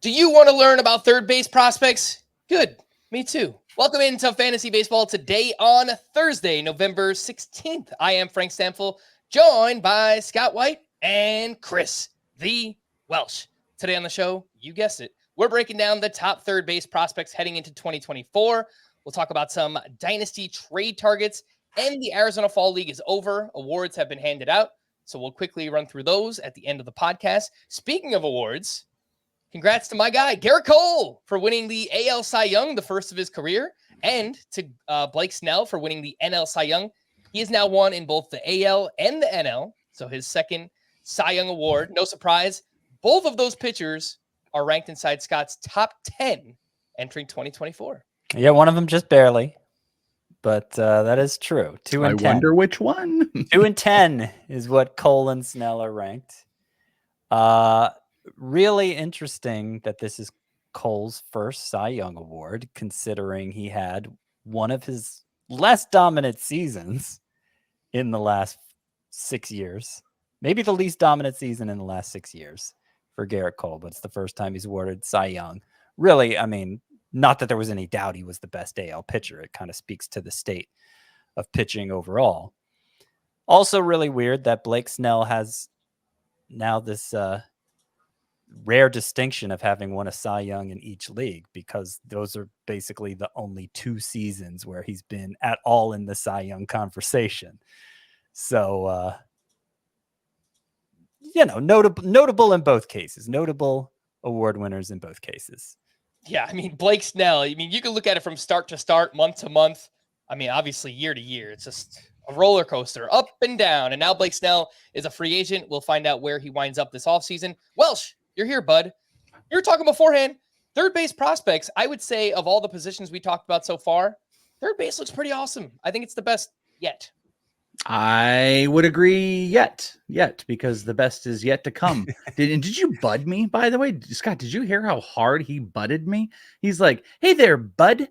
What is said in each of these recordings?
Do you want to learn about third base prospects? Good. Me too. Welcome into Fantasy Baseball today on Thursday, November 16th. I am Frank Stampfl, joined by Scott White and Chris the Welsh. Today on the show, you guessed it, we're breaking down the top third base prospects heading into 2024. We'll talk about some Dynasty trade targets, and the Arizona Fall League is over. Awards have been handed out, so we'll quickly run through those at the end of the podcast. Speaking of awards, congrats to my guy, Gerrit Cole, for winning the AL Cy Young, the first of his career, and to Blake Snell for winning the NL Cy Young. He has now won in both the AL and the NL, so his second Cy Young award. No surprise, both of those pitchers are ranked inside Scott's top 10 entering 2024. Yeah, one of them just barely, but that is true. 2 and 10. I wonder which one. 2 and 10 is what Cole and Snell are ranked. Really interesting that this is Cole's first Cy Young award, considering he had one of his less dominant seasons in the last 6 years. Maybe the least dominant season in the last 6 years for Gerrit Cole, but it's the first time he's awarded Cy Young. Really, I mean, not that there was any doubt he was the best AL pitcher. It kind of speaks to the state of pitching overall. Also really weird that Blake Snell has now this rare distinction of having won a Cy Young in each league, because those are basically the only 2 seasons where he's been at all in the Cy Young conversation. So, notable in both cases, notable award winners in both cases. Yeah, I mean, Blake Snell, I mean, you can look at it from start to start, month to month. I mean, obviously year to year, it's just a roller coaster, up and down. And now Blake Snell is a free agent. We'll find out where he winds up this offseason. Welsh, you're here, bud. You were talking beforehand. Third base prospects, I would say, of all the positions we talked about so far, third base looks pretty awesome. I think it's the best yet. I would agree yet, because the best is yet to come. Did you bud me, by the way? Scott, did you hear how hard he butted me? He's like, hey there, bud.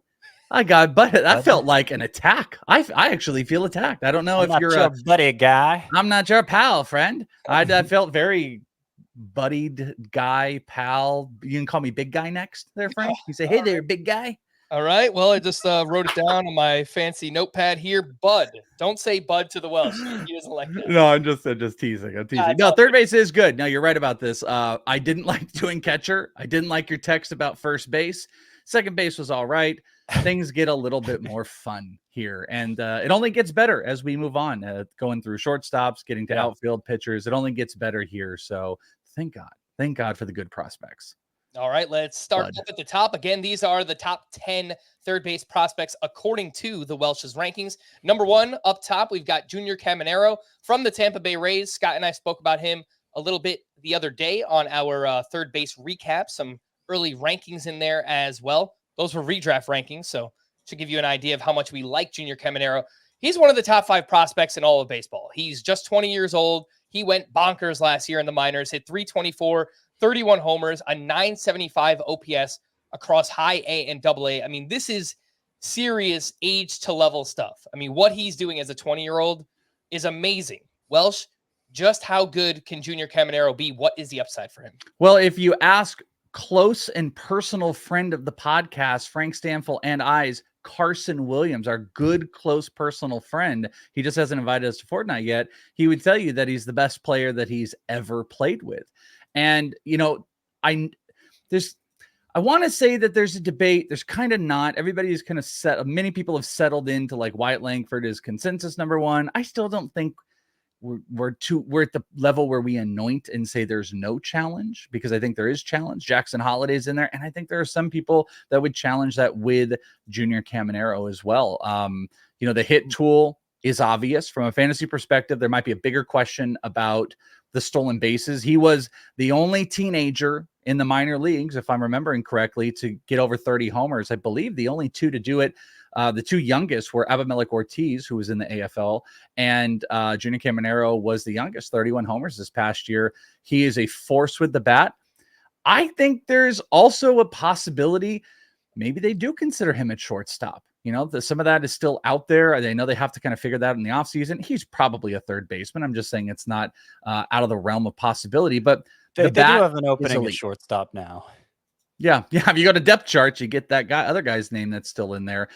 I got butted. That felt like an attack. I actually feel attacked. I don't know if you're a buddy guy. I'm not your pal, friend. I felt very buddied guy, pal. You can call me big guy next there, Frank. You say, hey there, big guy. All right. Well, I just wrote it down on my fancy notepad here. Bud. Don't say bud to the Welsh. He doesn't like that. No, I'm just teasing. No, third base is good. No, you're right about this. I didn't like doing catcher. I didn't like your text about first base. Second base was all right. Things get a little bit more fun here, and it only gets better as we move on, going through shortstops, getting to outfield pitchers. It only gets better here. So thank God for the good prospects. All right, let's start up at the top. Again, these are the top 10 third base prospects according to the Welsh's rankings. Number 1 up top, we've got Junior Caminero from the Tampa Bay Rays. Scott and I spoke about him a little bit the other day on our third base recap. Some early rankings in there as well. Those were redraft rankings, so to give you an idea of how much we like Junior Caminero. He's one of the top 5 prospects in all of baseball. He's just 20 years old. He went bonkers last year in the minors, hit .324, 31 homers, a .975 OPS across high A and double A. I mean, this is serious age to level stuff. I mean, what he's doing as a 20-year-old is amazing. Welsh, just how good can Junior Caminero be? What is the upside for him? Well, if you ask close and personal friend of the podcast, Frank Stampfl and I's Carson Williams, our good, close personal friend, he just hasn't invited us to Fortnite yet. He would tell you that he's the best player that he's ever played with. And, I want to say that there's a debate. There's kind of not. Everybody is kind of many people have settled into like Wyatt Langford is consensus number 1. I still don't think we're at the level where we anoint and say there's no challenge, because I think there is challenge. Jackson Holliday's in there, and I think there are some people that would challenge that with Junior Caminero as well. The hit tool is obvious from a fantasy perspective. There might be a bigger question about the stolen bases. He was the only teenager in the minor leagues, if I'm remembering correctly, to get over 30 homers. I believe the only 2 to do it. The 2 youngest were Abimelec Ortiz, who was in the AFL, and Junior Caminero was the youngest, 31 homers this past year. He is a force with the bat. I think there's also a possibility maybe they do consider him at shortstop. Some of that is still out there. I know they have to kind of figure that out in the offseason. He's probably a third baseman. I'm just saying it's not out of the realm of possibility. But they do have an opening at shortstop now. Yeah. If you go to depth charts, you get that other guy's name that's still in there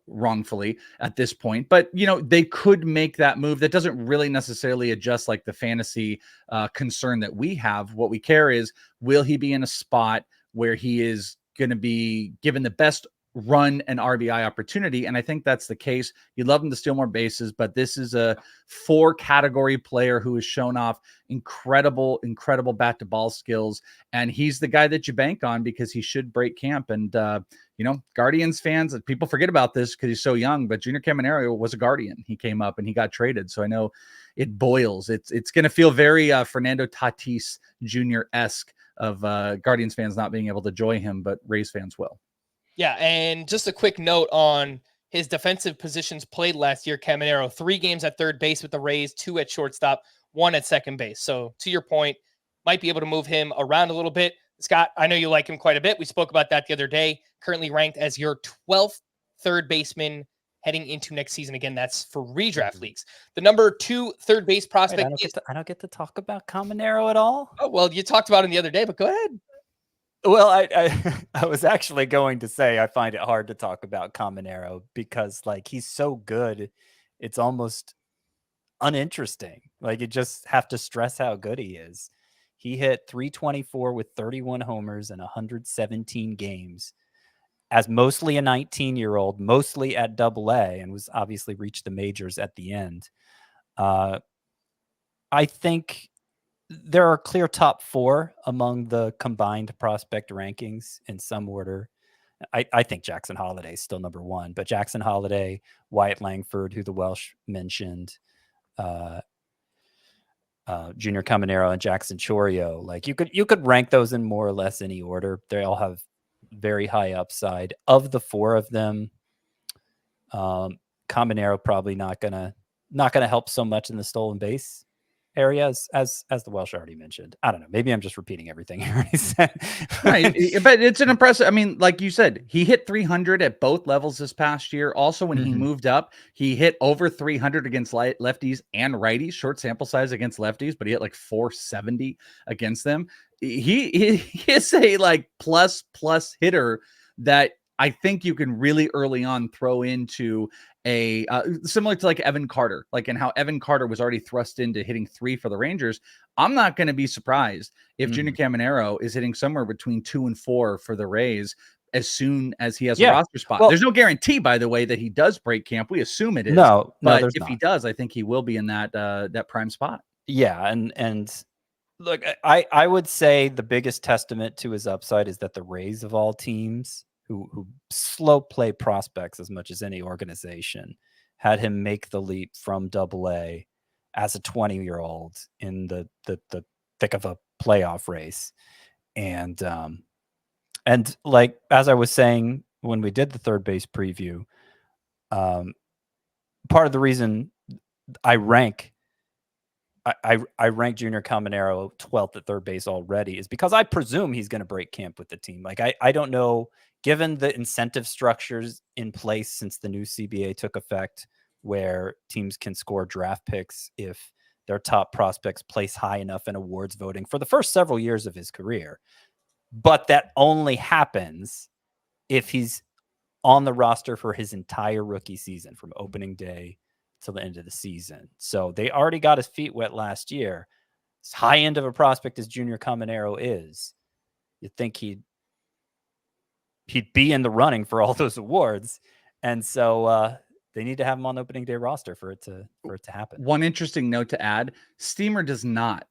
wrongfully at this point. But, they could make that move. That doesn't really necessarily adjust like the fantasy concern that we have. What we care is, will he be in a spot where he is going to be given the best run and RBI opportunity? And I think that's the case. You'd love him to steal more bases, but this is a 4 category player who has shown off incredible bat to ball skills. And he's the guy that you bank on because he should break camp. And, Guardians fans, people forget about this because he's so young, but Junior Caminero was a Guardian. He came up and he got traded. So I know it boils. It's going to feel very Fernando Tatis Jr.-esque of Guardians fans not being able to enjoy him, but Rays fans will. Yeah, and just a quick note on his defensive positions played last year, Caminero, 3 games at third base with the Rays, 2 at shortstop, 1 at second base. So to your point, might be able to move him around a little bit. Scott, I know you like him quite a bit. We spoke about that the other day. Currently ranked as your 12th third baseman heading into next season. Again, that's for redraft leagues. The number 2 third base prospect. Wait, I don't get to talk about Caminero at all. Oh, well, you talked about him the other day, but go ahead. Well, I was actually going to say I find it hard to talk about Caminero because he's so good, it's almost uninteresting. You just have to stress how good he is. He hit 324 with 31 homers in 117 games as mostly a 19-year-old, mostly at AA, and was obviously reached the majors at the end. I think there are clear top 4 among the combined prospect rankings in some order. I think Jackson Holliday is still number 1, but Jackson Holliday, Wyatt Langford, who the Welsh mentioned, Junior Caminero, and Jackson Chourio. You could rank those in more or less any order. They all have very high upside. Of the 4 of them, Caminero probably not gonna help so much in the stolen base areas as the Welsh already mentioned. I don't know. Maybe I'm just repeating everything he already said. Right. But it's an impressive. I mean, like you said, he hit 300 at both levels this past year. Also, when he moved up, he hit over 300 against lefties and righties, short sample size against lefties, but he hit 470 against them. He is a plus hitter that I think you can really early on throw into a similar to Evan Carter, and how Evan Carter was already thrust into hitting 3 for the Rangers. I'm not going to be surprised if Junior Caminero is hitting somewhere between 2 and 4 for the Rays as soon as he has a roster spot. Well, there's no guarantee, by the way, that he does break camp. We assume it is. But if he does, I think he will be in that prime spot. Yeah, and look, I would say the biggest testament to his upside is that the Rays of all teams, who slow play prospects as much as any organization, had him make the leap from AA as a 20-year-old in the thick of a playoff race. And as I was saying when we did the third base preview, part of the reason I rank Junior Caminero 12th at third base already is because I presume he's going to break camp with the team. I don't know, given the incentive structures in place since the new CBA took effect, where teams can score draft picks if their top prospects place high enough in awards voting for the first several years of his career. But that only happens if he's on the roster for his entire rookie season, from opening day till the end of the season. So they already got his feet wet last year. As high end of a prospect as Junior Caminero is, you'd think he'd be in the running for all those awards. And so they need to have him on the opening day roster for it to happen. One interesting note to add: Steamer does not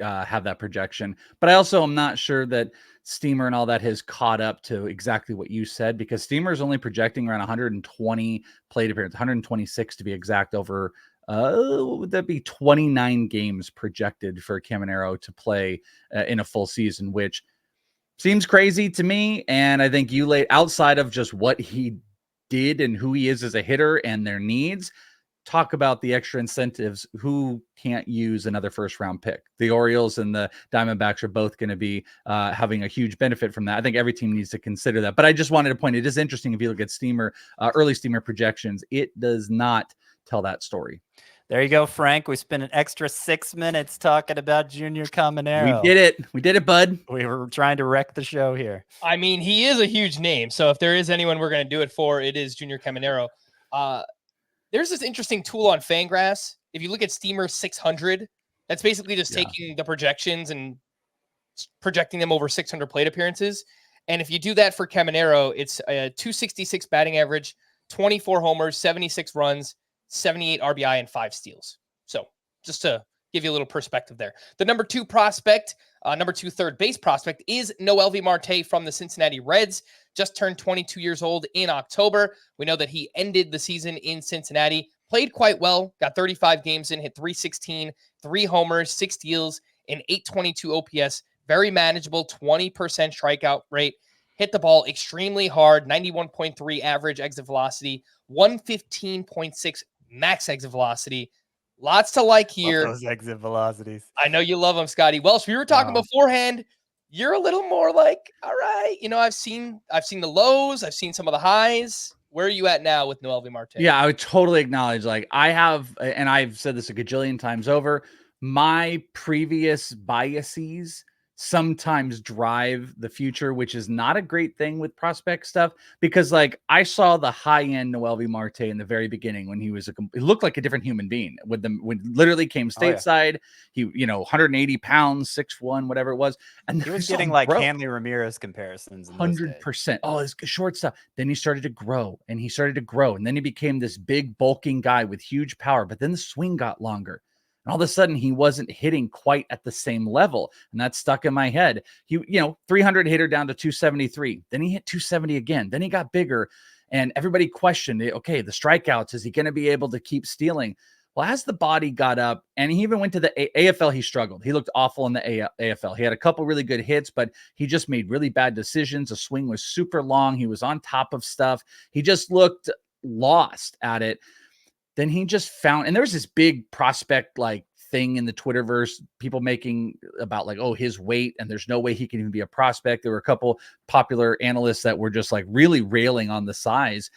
have that projection, but I also am not sure that Steamer and all that has caught up to exactly what you said, because Steamer is only projecting around 120 plate appearances, 126 to be exact, over what would that be, 29 games projected for Caminero to play in a full season, which seems crazy to me. And I think you laid, outside of just what he did and who he is as a hitter and their needs, talk about the extra incentives. Who can't use another first round pick? The Orioles and the Diamondbacks are both going to be having a huge benefit from that. I think every team needs to consider that. But I just wanted to point, it is interesting if you look at Steamer, early Steamer projections, it does not tell that story. There you go, Frank. We spent an extra 6 minutes talking about Junior Caminero. We did it. We did it, bud. We were trying to wreck the show here. I mean, he is a huge name. So if there is anyone we're going to do it for, it is Junior Caminero. There's this interesting tool on Fangraphs. If you look at Steamer 600, that's basically just taking the projections and projecting them over 600 plate appearances. And if you do that for Caminero, it's a 266 batting average, 24 homers, 76 runs, 78 RBI, and 5 steals. So just to give you a little perspective there. The number 2 prospect, number 2 third base prospect is Noelvi Marte from the Cincinnati Reds. Just turned 22 years old in October. We know that he ended the season in Cincinnati, played quite well, got 35 games in, hit 316, 3 homers, 6 steals, and 822 OPS. Very manageable, 20% strikeout rate. Hit the ball extremely hard, 91.3 average exit velocity, 115.6 max exit velocity. Lots to like here. Love those exit velocities. I know you love them, Scotty. Welsh, we were talking beforehand. You're a little more like, all right, I've seen the lows, I've seen some of the highs. Where are you at now with Noelvi Marte? Yeah, I would totally acknowledge, like, I have, and I've said this a gajillion times over, my previous biases sometimes drive the future, which is not a great thing with prospect stuff, because like I saw the high end Noelvi Marte in the very beginning when he was he looked like a different human being with them, when literally came stateside. He, 180 pounds, 6'1", whatever it was. And he was getting like Hanley Ramirez comparisons. 100%. Oh, his short stuff. Then he started to grow and he started to grow. And then he became this big bulking guy with huge power, but then the swing got longer. And all of a sudden, he wasn't hitting quite at the same level. And that stuck in my head. He, 300 hitter down to 273. Then he hit 270 again. Then he got bigger. And everybody questioned, okay, the strikeouts, is he going to be able to keep stealing? Well, as the body got up, and he even went to the AFL, he struggled. He looked awful in the AFL. He had a couple really good hits, but he just made really bad decisions. The swing was super long. He was on top of stuff. He just looked lost at it. Then he just found, and there was this big prospect like thing in the Twitterverse, people making about like, oh, his weight, and there's no way he can even be a prospect. There were a couple popular analysts that were just like really railing on the size,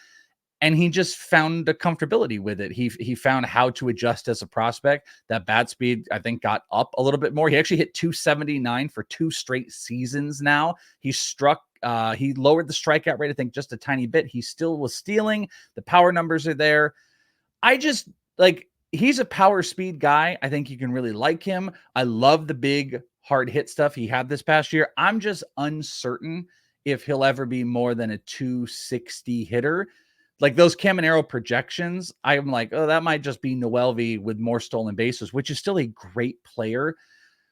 and he just found a comfortability with it. He found how to adjust as a prospect. That bat speed, I think, got up a little bit more. He actually hit 279 for 2 straight seasons now. He lowered the strikeout rate, I think, just a tiny bit. He still was stealing. The power numbers are there. I just like, he's a power speed guy. I think you can really like him. I love the big hard hit stuff he had this past year. I'm just uncertain if he'll ever be more than a 260 hitter. Like those Caminero projections, I'm like, oh, that might just be Noelvi with more stolen bases, which is still a great player.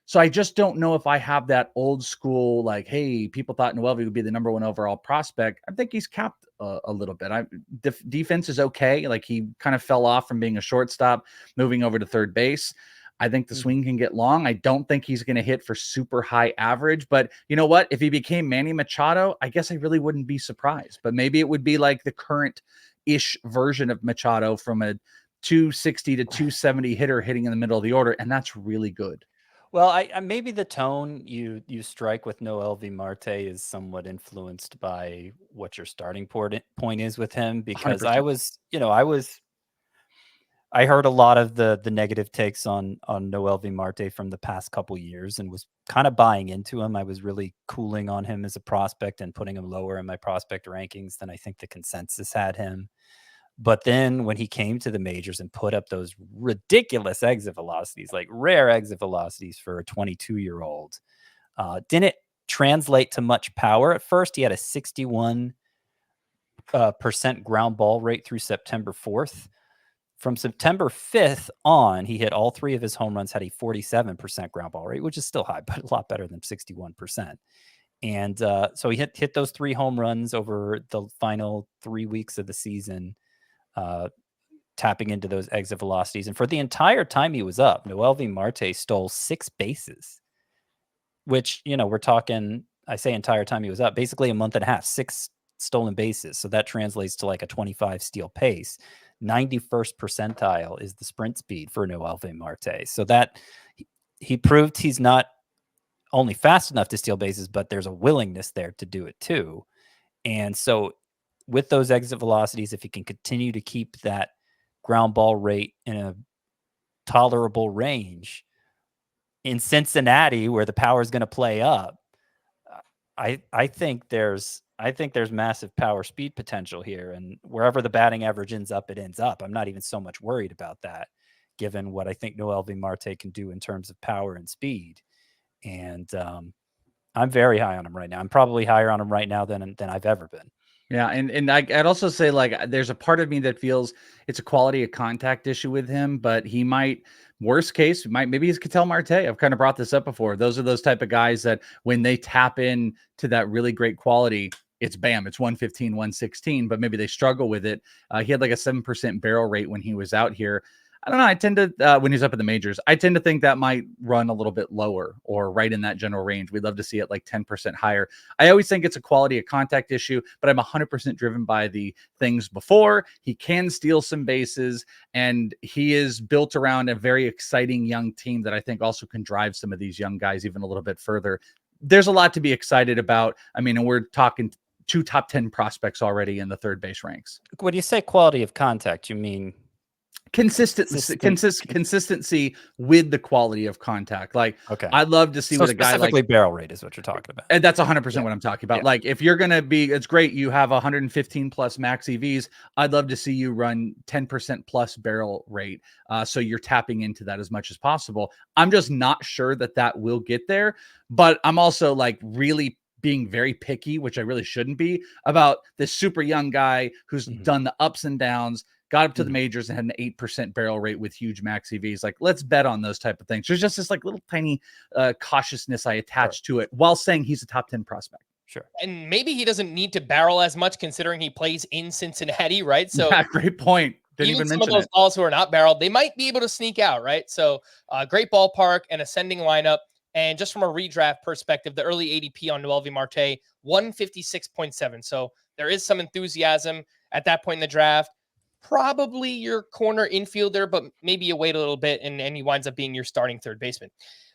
So I just don't know if I have that old school, like, hey, people thought Noelvi would be the number 1 overall prospect. I think he's capped a little bit. Defense is okay. Like he kind of fell off from being a shortstop, moving over to third base. I think the swing can get long. I don't think he's going to hit for super high average, but you know what? If he became Manny Machado, I guess I really wouldn't be surprised, but maybe it would be like the current-ish version of Machado from a 260 to 270 hitter hitting in the middle of the order. And that's really good. Well, I maybe the tone you strike with Noelvi Marte is somewhat influenced by what your starting point is with him, because 100%. I heard a lot of the negative takes on Noelvi Marte from the past couple years and was kind of buying into him. I was really cooling on him as a prospect and putting him lower in my prospect rankings than I think the consensus had him. But then when he came to the majors and put up those ridiculous exit velocities, like rare exit velocities for a 22-year-old, didn't translate to much power. At first, he had a 61% ground ball rate through September 4th. From September 5th on, he hit all 3 of his home runs, had a 47% ground ball rate, which is still high, but a lot better than 61%. And so he hit those 3 home runs over the final 3 weeks of the season, tapping into those exit velocities. And for the entire time he was up, Noelvi Marte stole 6 bases, which, we're talking, I say entire time he was up, basically a month and a half, 6 stolen bases. So that translates to like a 25 steal pace. 91st percentile is the sprint speed for Noelvi Marte. So that he proved he's not only fast enough to steal bases, but there's a willingness there to do it too. And so with those exit velocities, if he can continue to keep that ground ball rate in a tolerable range. In Cincinnati, where the power is going to play up, I think there's massive power speed potential here, and wherever the batting average ends up, it ends up. I'm not even so much worried about that, given what I think Noelvi Marte can do in terms of power and speed. And I'm very high on him right now. I'm probably higher on him right now than I've ever been. Yeah, and I'd also say, like, there's a part of me that feels it's a quality of contact issue with him, but he might, worst case, maybe he's Ketel Marte. I've kind of brought this up before. Those are those type of guys that when they tap in to that really great quality, it's bam, it's 115, 116, but maybe they struggle with it. He had like a 7% barrel rate when he was out here. I don't know. I tend to, when he's up in the majors, I tend to think that might run a little bit lower or right in that general range. We'd love to see it like 10% higher. I always think it's a quality of contact issue, but I'm 100% driven by the things before. He can steal some bases, and he is built around a very exciting young team that I think also can drive some of these young guys even a little bit further. There's a lot to be excited about. I mean, and we're talking 2 top 10 prospects already in the third base ranks. When you say quality of contact, you mean consistency with the quality of contact. Like, okay, I'd love to see so what a guy specifically like barrel rate is what you're talking about. And that's 100% what I'm talking about. Yeah. Like, if you're going to be, it's great. You have 115 plus max EVs. I'd love to see you run 10% plus barrel rate. So you're tapping into that as much as possible. I'm just not sure that will get there, but I'm also like really being very picky, which I really shouldn't be, about this super young guy who's done the ups and downs, got up to the majors and had an 8% barrel rate with huge max EVs. Like, let's bet on those type of things. There's just this like little tiny cautiousness I attach to it while saying he's a top 10 prospect. Sure. And maybe he doesn't need to barrel as much considering he plays in Cincinnati, right? So yeah, great point. Didn't even even some mention of those it. balls who are not barreled, they might be able to sneak out, right? So great ballpark and ascending lineup. And just from a redraft perspective, the early ADP on Noelvi Marte, 156.7. So there is some enthusiasm at that point in the draft. Probably your corner infielder, but maybe you wait a little bit and he winds up being your starting third baseman.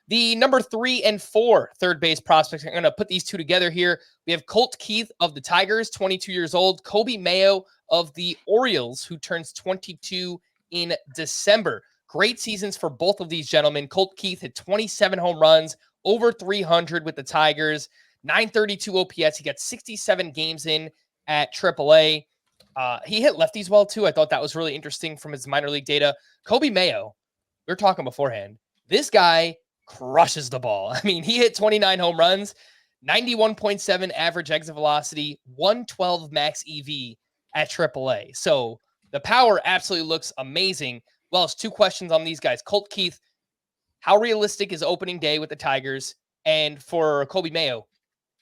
The number 3 and 4 third base prospects, I'm going to put these two together here. We have Colt Keith of the Tigers, 22 years old. Coby Mayo of the Orioles, who turns 22 in December. Great seasons for both of these gentlemen. Colt Keith hit 27 home runs, over 300 with the Tigers, 932 OPS. He got 67 games in at AAA. He hit lefties well, too. I thought that was really interesting from his minor league data. Coby Mayo, we were talking beforehand. This guy crushes the ball. I mean, he hit 29 home runs, 91.7 average exit velocity, 112 max EV at AAA. So the power absolutely looks amazing. Well, it's 2 questions on these guys. Colt Keith, how realistic is opening day with the Tigers? And for Coby Mayo,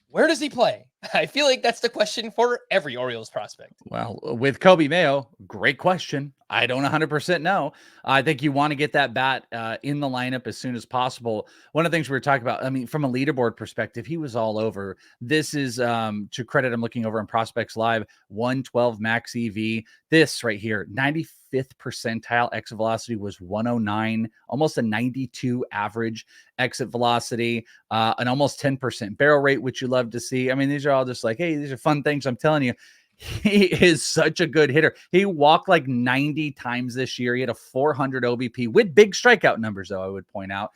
where does he play? I feel like that's the question for every Orioles prospect. Well, with Coby Mayo, great question. I don't 100% know. I think you want to get that bat in the lineup as soon as possible. One of the things we were talking about, I mean, from a leaderboard perspective, he was all over. This is to credit, I'm looking over on Prospects Live, 112 max EV. This right here, 95th percentile exit velocity was 109, almost a 92 average exit velocity, an almost 10% barrel rate, which you love to see. I mean, these are all just like, hey, these are fun things. I'm telling you. He is such a good hitter. He walked like 90 times this year. He had a 400 OBP with big strikeout numbers, though, I would point out.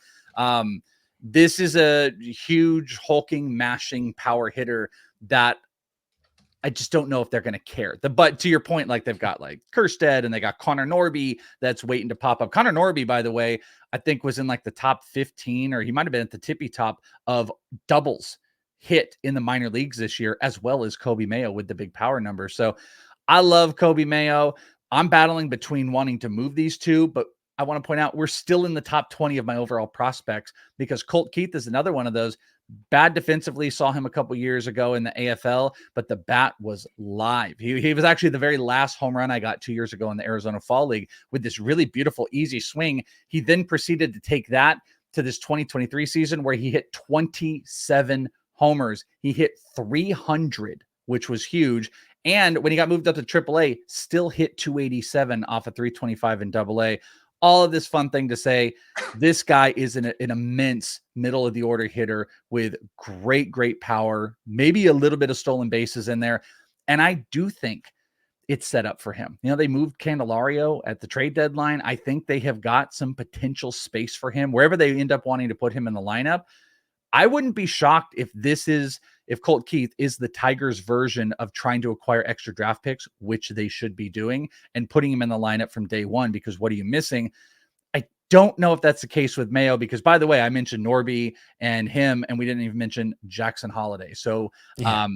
This is a huge, hulking, mashing power hitter that I just don't know if they're going to care. But to your point, like they've got like Kjerstad and they got Connor Norby that's waiting to pop up. Connor Norby, by the way, I think was in like the top 15, or he might have been at the tippy top of doubles hit in the minor leagues this year, as well as Coby Mayo with the big power numbers. So I love Coby Mayo. I'm battling between wanting to move these two, but I want to point out we're still in the top 20 of my overall prospects because Colt Keith is another one of those. Bad defensively, saw him a couple years ago in the AFL, but the bat was live. He was actually the very last home run I got 2 years ago in the Arizona Fall League with this really beautiful, easy swing. He then proceeded to take that to this 2023 season where he hit 27 homers. He hit 300, which was huge. And when he got moved up to AAA, still hit 287 off of 325 in AA. All of this fun thing to say, this guy is an immense middle of the order hitter with great power, maybe a little bit of stolen bases in there. And I do think it's set up for him. They moved Candelario at the trade deadline. I think they have got some potential space for him wherever they end up wanting to put him in the lineup. I wouldn't be shocked if Colt Keith is the Tigers version of trying to acquire extra draft picks, which they should be doing, and putting him in the lineup from day one, because what are you missing? I don't know if that's the case with Mayo, because, by the way, I mentioned Norby and him, and we didn't even mention Jackson Holiday. So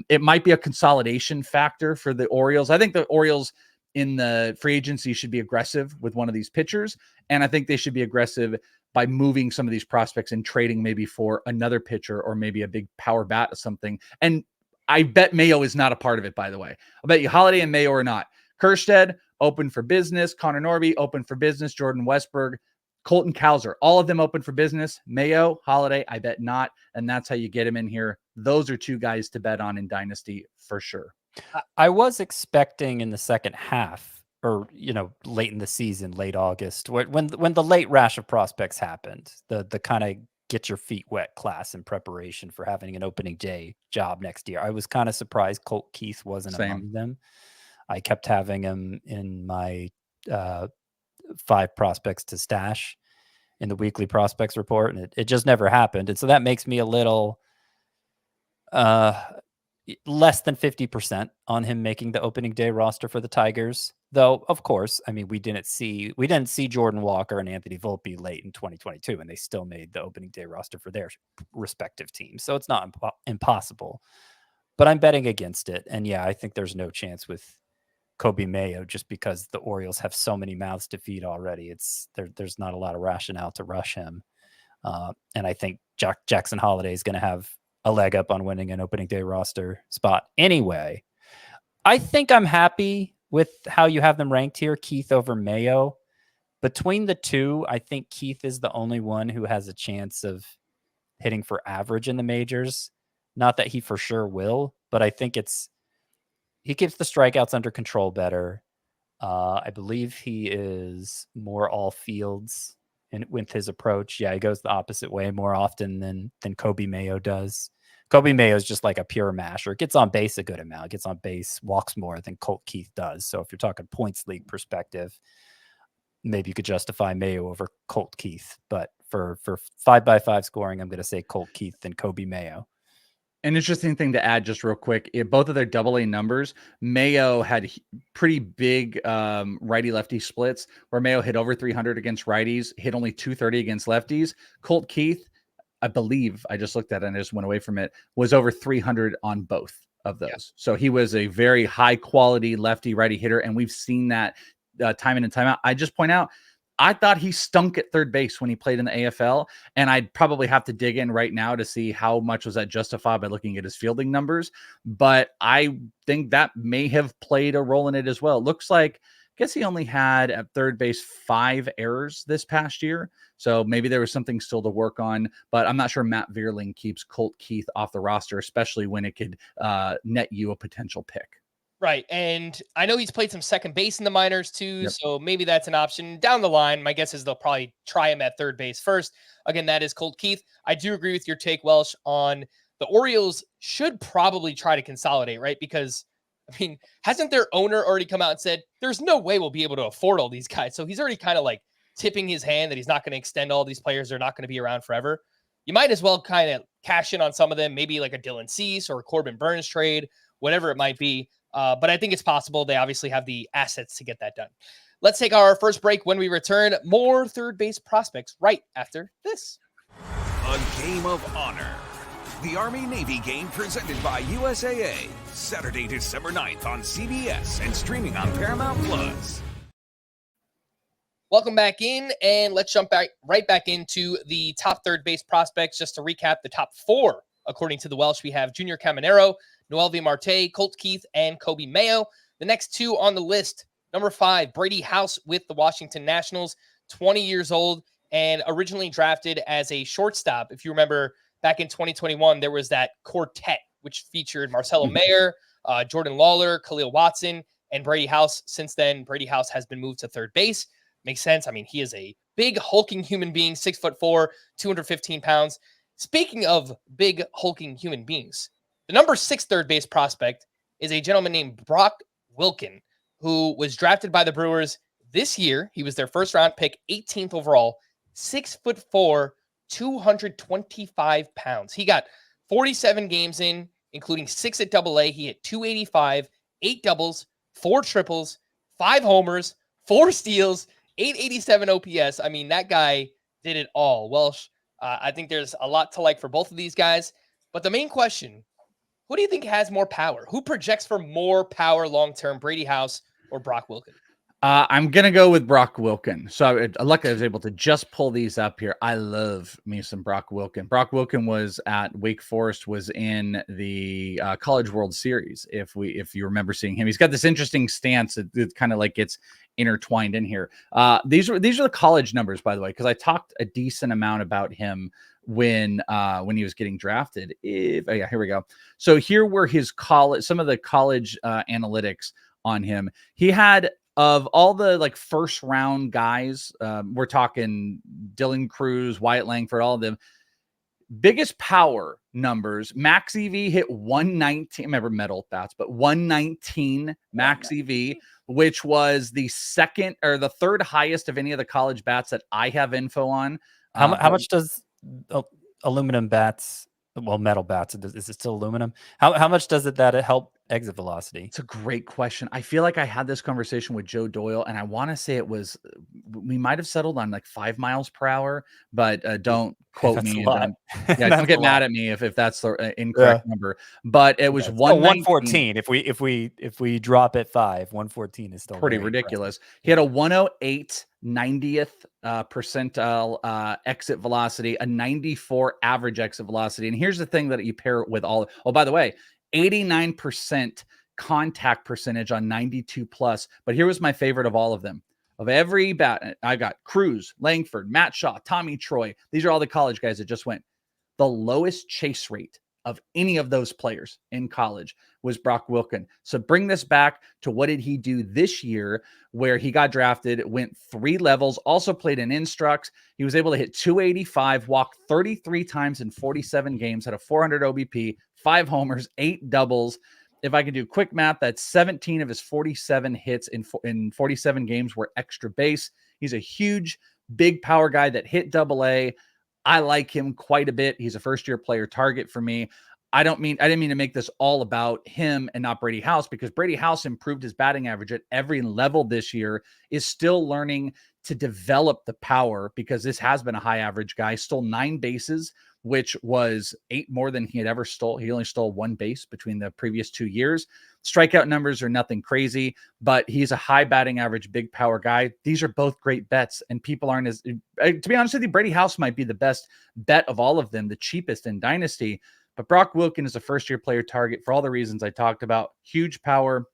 it might be a consolidation factor for the Orioles. I think the Orioles in the free agency should be aggressive with one of these pitchers, and I think they should be aggressive by moving some of these prospects and trading maybe for another pitcher or maybe a big power bat or something. And I bet Mayo is not a part of it, by the way. I'll bet you Holiday and Mayo are not. Kerstead, open for business. Connor Norby, open for business. Jordan Westberg, Colton Cowser, all of them open for business. Mayo, Holiday, I bet not. And that's how you get him in here. Those are two guys to bet on in Dynasty for sure. I was expecting in the second half, or late in the season, late August, when the late rash of prospects happened, the kind of get your feet wet class in preparation for having an opening day job next year. I was kind of surprised Colt Keith wasn't among them. I kept having him in my 5 prospects to stash in the weekly prospects report, and it just never happened. And so that makes me a little less than 50% on him making the opening day roster for the Tigers. Though, of course, I mean, we didn't see Jordan Walker and Anthony Volpe late in 2022, and they still made the opening day roster for their respective teams. So it's not impossible, but I'm betting against it. And yeah, I think there's no chance with Coby Mayo, just because the Orioles have so many mouths to feed already. There's not a lot of rationale to rush him. And I think Jackson Holiday is going to have a leg up on winning an opening day roster spot anyway. I think I'm happy with how you have them ranked here, Keith over Mayo. Between the two, I think Keith is the only one who has a chance of hitting for average in the majors. Not that he for sure will, but I think he keeps the strikeouts under control better. I believe he is more all fields with his approach. Yeah, he goes the opposite way more often than Coby Mayo does. Coby Mayo is just like a pure masher. Gets on base a good amount. Gets on base, walks more than Colt Keith does. So if you're talking points league perspective, maybe you could justify Mayo over Colt Keith. But for 5x5 scoring, I'm going to say Colt Keith and Coby Mayo. An interesting thing to add just real quick, both of their AA numbers, Mayo had pretty big righty-lefty splits where Mayo hit over 300 against righties, hit only 230 against lefties. Colt Keith, I believe, I just looked at it and I just went away from it, was over 300 on both of those. Yeah. So he was a very high-quality lefty-righty hitter, and we've seen that time in and time out. I just point out, I thought he stunk at third base when he played in the AFL, and I'd probably have to dig in right now to see how much was that justified by looking at his fielding numbers. But I think that may have played a role in it as well. It looks like, I guess he only had at third base 5 errors this past year. So maybe there was something still to work on, but I'm not sure Matt Vierling keeps Colt Keith off the roster, especially when it could net you a potential pick. Right. And I know he's played some second base in the minors too. Yep. So maybe that's an option down the line. My guess is they'll probably try him at third base first. Again, that is Colt Keith. I do agree with your take, Welsh, on the Orioles should probably try to consolidate, right? Because, I mean, hasn't their owner already come out and said, there's no way we'll be able to afford all these guys. So he's already kind of like tipping his hand that he's not going to extend all these players. They're not going to be around forever. You might as well kind of cash in on some of them, maybe like a Dylan Cease or a Corbin Burns trade, whatever it might be. But I think it's possible. They obviously have the assets to get that done. Let's take our first break. When we return, more third base prospects right after this. A Game of Honor. The Army-Navy game presented by USAA. Saturday, December 9th on CBS and streaming on Paramount+. Welcome back in, and let's jump right back into the top third base prospects. Just to recap, the top 4, according to the Welsh, we have Junior Caminero, Noelvi Marte, Colt Keith, and Coby Mayo. The next 2 on the list, number 5, Brady House with the Washington Nationals, 20 years old, and originally drafted as a shortstop. If you remember, back in 2021, there was that quartet, which featured Marcelo Mayer, Jordan Lawler, Khalil Watson, and Brady House. Since then, Brady House has been moved to third base. Makes sense. I mean, he is a big, hulking human being, 6'4", 215 pounds. Speaking of big, hulking human beings, the number 6 third base prospect is a gentleman named Brock Wilken. who was drafted by the Brewers this year. He was their first round pick, 18th overall, 6'4", 225 pounds. He got 47 games in, including 6 at AA. He hit 285, 8 doubles, 4 triples, 5 homers, 4 steals, 887 OPS. I mean, that guy did it all. Welsh, I think there's a lot to like for both of these guys. But the main question, who do you think has more power? Who projects for more power long-term, Brady House or Brock Wilken? I'm going to go with Brock Wilken. So luckily I was able to just pull these up here. I love me some Brock Wilken. Brock Wilken was at Wake Forest, was in the College World Series. If you remember seeing him, he's got this interesting stance. It kind of like gets intertwined in here. These are the college numbers, by the way, because I talked a decent amount about him when he was getting drafted. Here we go. So here were his some of the college analytics on him. He had, of all the like first round guys, we're talking Dylan Cruz, Wyatt Langford, all of them, biggest power numbers. Max EV hit 119. Remember metal bats, but 119 max EV, which was the second or the third highest of any of the college bats that I have info on. How much does aluminum bats, well, metal bats, is it still aluminum? How much does that help exit velocity? It's a great question. I feel like I had this conversation with Joe Doyle, and I want to say it was, we might have settled on like 5 miles per hour, but don't quote me. Don't get mad at me if that's the incorrect number. But it was 114. If we drop at 5, 114 is still pretty ridiculous. Impressive. He had a 108 90th percentile exit velocity, a 94 average exit velocity. And here's the thing that you pair with all. Oh, by the way, 89% contact percentage on 92 plus. But here was my favorite of all of them. Of every bat, I got Cruz, Langford, Matt Shaw, Tommy Troy. These are all the college guys that just went. The lowest chase rate of any of those players in college was Brock Wilken. So bring this back to what did he do this year where he got drafted, went 3 levels, also played in instructs. He was able to hit 285, walk 33 times in 47 games, had a 400 OBP, 5 homers, 8 doubles. If I can do quick math, that's 17 of his 47 hits in 47 games were extra base. He's a huge, big power guy that hit AA. I like him quite a bit. He's a first-year player target for me. I didn't mean to make this all about him and not Brady House, because Brady House improved his batting average at every level this year, is still learning to develop the power, because this has been a high average guy. Stole 9 bases, which was 8 more than he had ever stole. He only stole 1 base between the previous 2 years. Strikeout numbers are nothing crazy, but he's a high batting average, big power guy. These are both great bets, and people aren't as, to be honest with you, Brady House might be the best bet of all of them, the cheapest in Dynasty. But Brock Wilken is a first-year player target for all the reasons I talked about. Huge power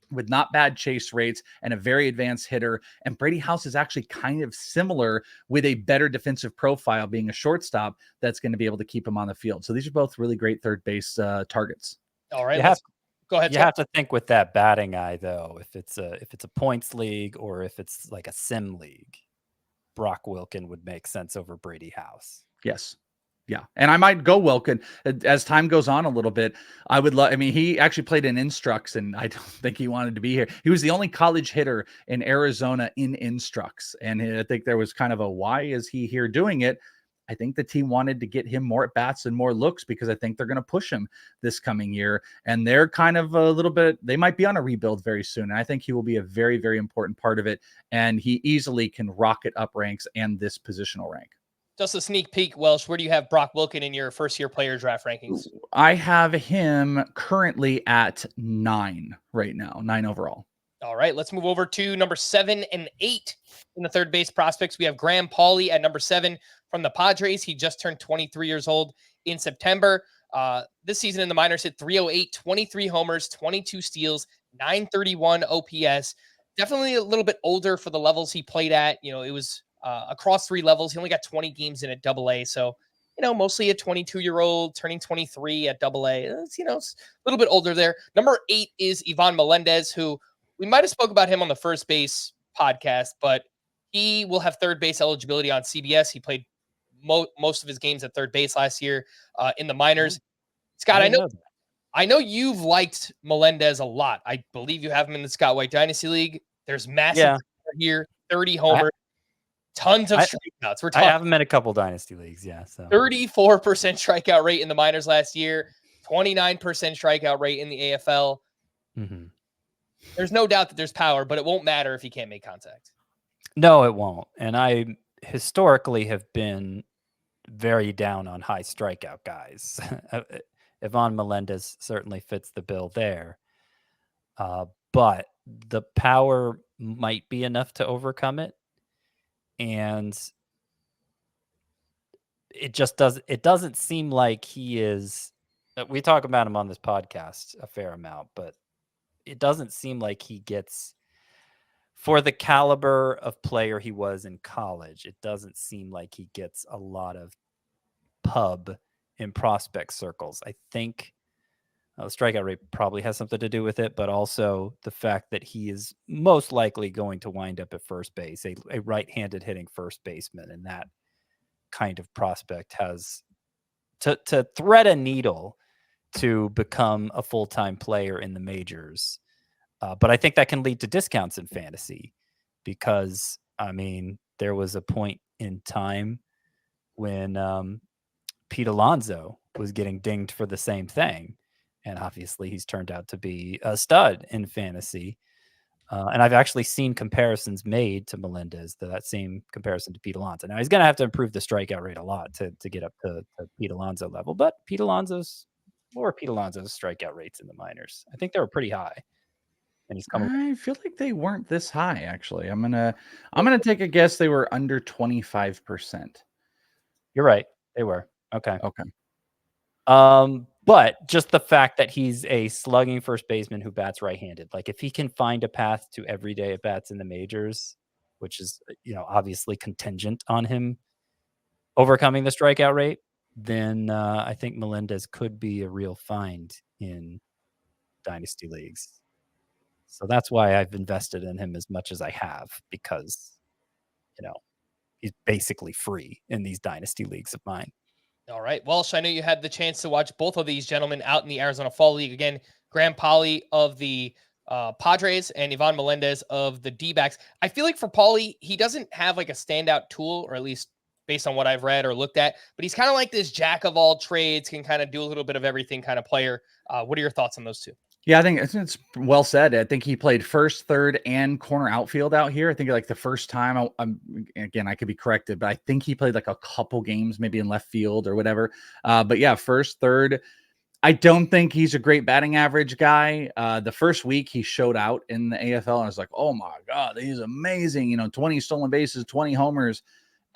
with not bad chase rates and a very advanced hitter. And Brady House is actually kind of similar with a better defensive profile, being a shortstop that's going to be able to keep him on the field. So these are both really great third base targets. All right. Go ahead. You have to think with that batting eye, though, if it's a points league or if it's like a sim league, Brock Wilken would make sense over Brady House. Yes. Yeah. And I might go Wilken as time goes on a little bit. I would love, he actually played in instructs, and I don't think he wanted to be here. He was the only college hitter in Arizona in instructs. And I think there was kind of a, why is he here doing it? I think the team wanted to get him more at bats and more looks, because I think they're going to push him this coming year. And they're kind of a little bit, they might be on a rebuild very soon. And I think he will be a very, very important part of it. And he easily can rocket up ranks and this positional rank. Just a sneak peek, Welsh, where do you have Brock Wilken in your first-year player draft rankings? I have him currently at 9 right now, 9 overall. All right, let's move over to number 7 and 8 in the third base prospects. We have Pauley at number 7 from the Padres. He just turned 23 years old in September. This season in the minors hit 308, 23 homers, 22 steals, 931 OPS. Definitely a little bit older for the levels he played at. You know, it was across 3 levels. He only got 20 games in at AA. So, mostly a 22-year-old turning 23 at AA. It's, it's a little bit older there. Number 8 is Ivan Melendez, who we might have spoke about him on the first base podcast, but he will have third base eligibility on CBS. He played most of his games at third base last year in the minors. Scott, I know you've liked Melendez a lot. I believe you have him in the Scott White Dynasty League. There's massive here, 30 homers, tons of strikeouts. We're I talking have him in a couple dynasty leagues, so 34% strikeout rate in the minors last year, 29% strikeout rate in the AFL. Mm-hmm. There's no doubt that there's power, but it won't matter if he can't make contact. No, it won't. And I historically have been very down on high strikeout guys. Ivan Melendez certainly fits the bill there. But the power might be enough to overcome it. And it doesn't seem like he is. We talk about him on this podcast a fair amount, but it doesn't seem like he gets, for the caliber of player he was in college, it doesn't seem like he gets a lot of pub in prospect circles. I think the strikeout rate probably has something to do with it, but also the fact that he is most likely going to wind up at first base, a right-handed hitting first baseman, and that kind of prospect has to thread a needle to become a full-time player in the majors. But I think that can lead to discounts in fantasy because, I mean, there was a point in time when Pete Alonso was getting dinged for the same thing. And obviously he's turned out to be a stud in fantasy. And I've actually seen comparisons made to Melendez, that same comparison to Pete Alonso. Now he's going to have to improve the strikeout rate a lot to get up to Pete Alonso level, but Pete Alonso's strikeout rates in the minors, I think they were pretty high. And he's coming. I feel like they weren't this high, actually. I'm gonna take a guess they were under 25%. You're right. They were. Okay. Okay. But just the fact that he's a slugging first baseman who bats right-handed, like if he can find a path to everyday at bats in the majors, which is, obviously contingent on him overcoming the strikeout rate, then I think Melendez could be a real find in dynasty leagues. So that's why I've invested in him as much as I have, because, he's basically free in these dynasty leagues of mine. All right. Welsh, I know you had the chance to watch both of these gentlemen out in the Arizona Fall League. Again, Graham Pauley of the Padres and Ivan Melendez of the D-backs. I feel like for Pauley, he doesn't have like a standout tool, or at least based on what I've read or looked at, but he's kind of like this jack of all trades, can kind of do a little bit of everything kind of player. What are your thoughts on those two? Yeah, I think it's well said. I think he played first, third, and corner outfield out here. I think like the first time, again, I could be corrected, but I think he played like a couple games, maybe in left field or whatever. But yeah, first, third. I don't think he's a great batting average guy. The first week he showed out in the AFL, and I was like, oh my God, he's amazing. 20 stolen bases, 20 homers.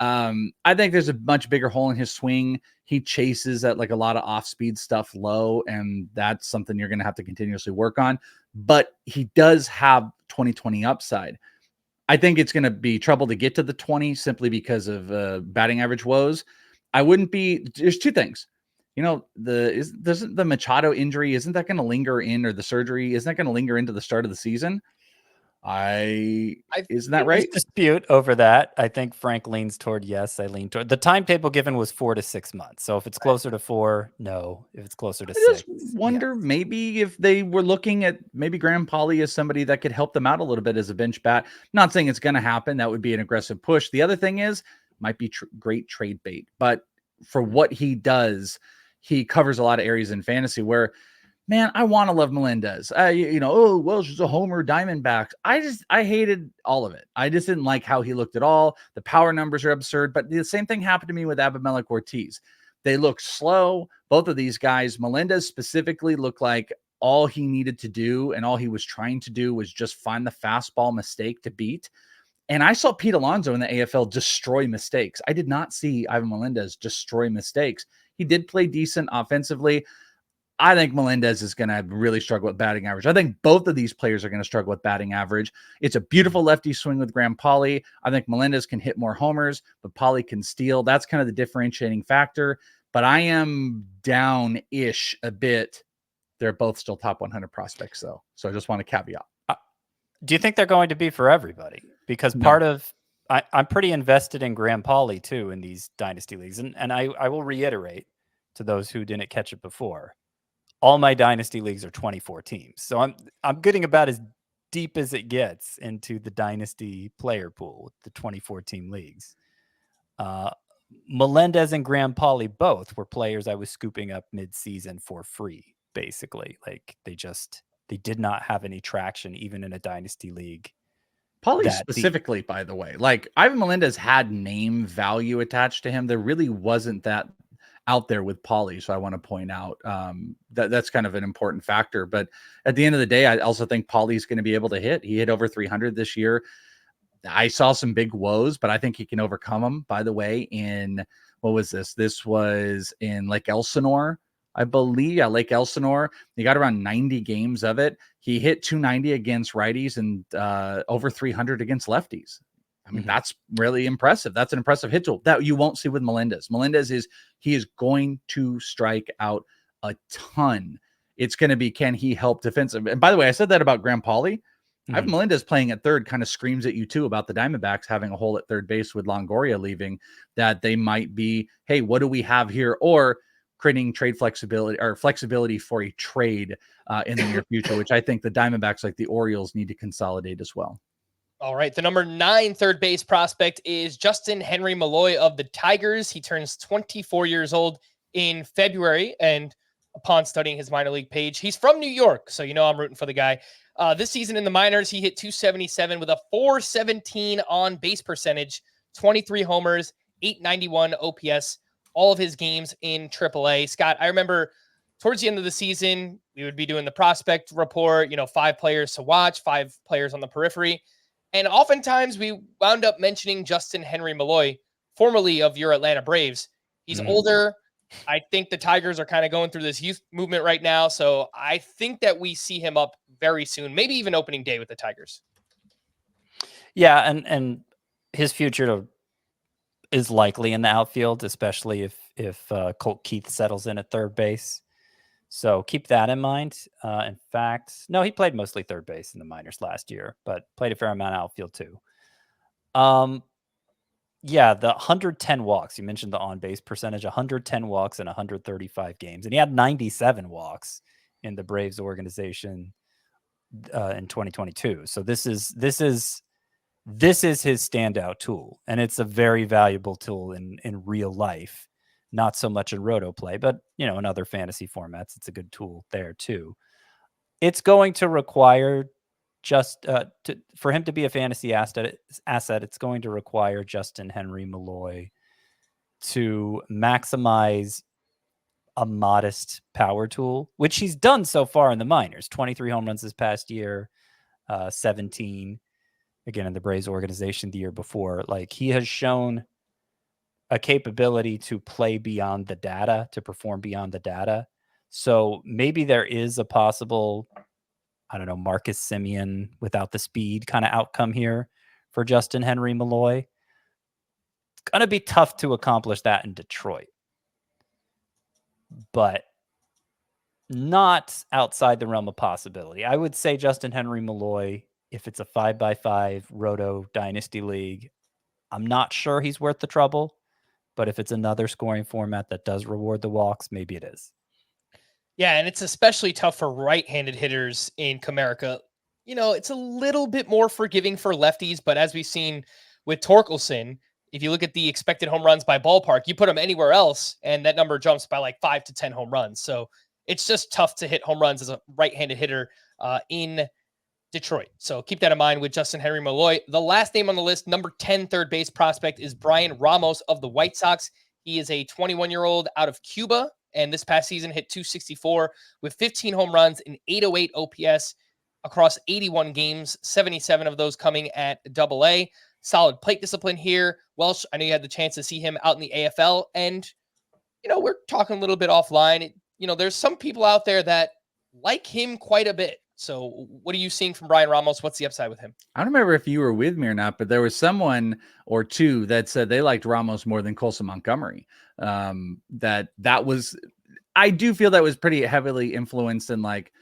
I think there's a much bigger hole in his swing. He chases at like a lot of off-speed stuff low, and that's something you're going to have to continuously work on. But he does have 20/20 upside. I think it's going to be trouble to get to the 20 simply because of batting average woes. There's two things. Doesn't the Machado injury, isn't that going to linger in, or the surgery, isn't that going to linger into the start of the season? Isn't that right? Dispute over that. I think Frank leans toward yes. I lean toward the timetable given was 4 to 6 months. So if it's closer to 4, no. If it's closer to 6, I just wonder maybe if they were looking at maybe Graham Pauley as somebody that could help them out a little bit as a bench bat. Not saying it's going to happen. That would be an aggressive push. The other thing is, might be great trade bait, but for what he does, he covers a lot of areas in fantasy where, man, I want to love Melendez. Welsh is a homer, Diamondbacks. I hated all of it. I just didn't like how he looked at all. The power numbers are absurd, but the same thing happened to me with Abimelec Ortiz. They look slow. Both of these guys, Melendez specifically, looked like all he needed to do and all he was trying to do was just find the fastball mistake to beat. And I saw Pete Alonso in the AFL destroy mistakes. I did not see Ivan Melendez destroy mistakes. He did play decent offensively. I think Melendez is going to really struggle with batting average. I think both of these players are going to struggle with batting average. It's a beautiful lefty swing with Graham Pauley. I think Melendez can hit more homers, but Pauley can steal. That's kind of the differentiating factor. But I am down-ish a bit. They're both still top 100 prospects, though. So I just want to caveat. Do you think they're going to be for everybody? Because I'm pretty invested in Graham Pauley, too, in these dynasty leagues. And I will reiterate to those who didn't catch it before. all my dynasty leagues are 24 teams. So I'm getting about as deep as it gets into the dynasty player pool with the 24 team leagues. Melendez and Pauley both were players I was scooping up mid-season for free, basically. Like they did not have any traction even in a dynasty league. Pauley specifically, by the way, like Ivan Melendez had name value attached to him. There really wasn't that out there with Pauley. So I want to point out that's kind of an important factor. But at the end of the day, I also think Pauley's going to be able to hit. He hit over 300 this year. I saw some big woes, but I think he can overcome them. By the way, what was this? This was in Lake Elsinore, I believe. Yeah, Lake Elsinore. He got around 90 games of it. He hit 290 against righties and over 300 against lefties. I mean, that's really impressive. That's an impressive hit tool that you won't see with Melendez. Melendez is going to strike out a ton. It's going to be, can he help defensive? And by the way, I said that about Pauley. Ivan Melendez playing at third kind of screams at you too about the Diamondbacks having a hole at third base with Longoria leaving, that they might be, hey, what do we have here? Or creating trade flexibility or flexibility for a trade in the near future, which I think the Diamondbacks, like the Orioles, need to consolidate as well. All right. The number 9 third base prospect is Justyn-Henry Malloy of the Tigers. He turns 24 years old in February. And upon studying his minor league page, he's from New York. So, I'm rooting for the guy. This season in the minors, he hit 277 with a 417 on base percentage, 23 homers, 891 OPS, all of his games in AAA. Scott, I remember towards the end of the season, we would be doing the prospect report, 5 players to watch, 5 players on the periphery. And oftentimes we wound up mentioning Justyn-Henry Malloy, formerly of your Atlanta Braves. He's older. I think the Tigers are kind of going through this youth movement right now. So I think that we see him up very soon, maybe even opening day with the Tigers. Yeah. And his future is likely in the outfield, especially if Colt Keith settles in at third base. So keep that in mind. In fact, no, he played mostly third base in the minors last year, but played a fair amount of outfield too. Yeah, the 110 walks. You mentioned the on-base percentage, 110 walks in 135 games. And he had 97 walks in the Braves organization in 2022. So this is his standout tool. And it's a very valuable tool in real life. Not so much in roto play, but in other fantasy formats, it's a good tool there too. It's going to require for him to be a fantasy asset, it's going to require Justyn-Henry Malloy to maximize a modest power tool, which he's done so far in the minors. 23 home runs this past year, 17 again in the Braves organization the year before. Like, he has shown a capability to play beyond the data, to perform beyond the data. So maybe there is a possible, I don't know, Marcus Semien without the speed kind of outcome here for Justyn-Henry Malloy. It's going to be tough to accomplish that in Detroit, but not outside the realm of possibility. I would say Justyn-Henry Malloy, if it's a 5x5 Roto Dynasty League, I'm not sure he's worth the trouble, but if it's another scoring format that does reward the walks, maybe it is. Yeah, and it's especially tough for right-handed hitters in Comerica. It's a little bit more forgiving for lefties, but as we've seen with Torkelson, if you look at the expected home runs by ballpark, you put them anywhere else, and that number jumps by like 5 to 10 home runs. So it's just tough to hit home runs as a right-handed hitter in Detroit. So keep that in mind with Justyn-Henry Malloy. The last name on the list, number 10 third base prospect, is Bryan Ramos of the White Sox. He is a 21-year-old out of Cuba, and this past season hit 264 with 15 home runs and 808 OPS across 81 games, 77 of those coming at AA. Solid plate discipline here. Welsh, I know you had the chance to see him out in the AFL, and, we're talking a little bit offline. There's some people out there that like him quite a bit. So what are you seeing from Bryan Ramos? What's the upside with him? I don't remember if you were with me or not, but there was someone or two that said they liked Ramos more than Colson Montgomery. That was, I do feel that was pretty heavily influenced in like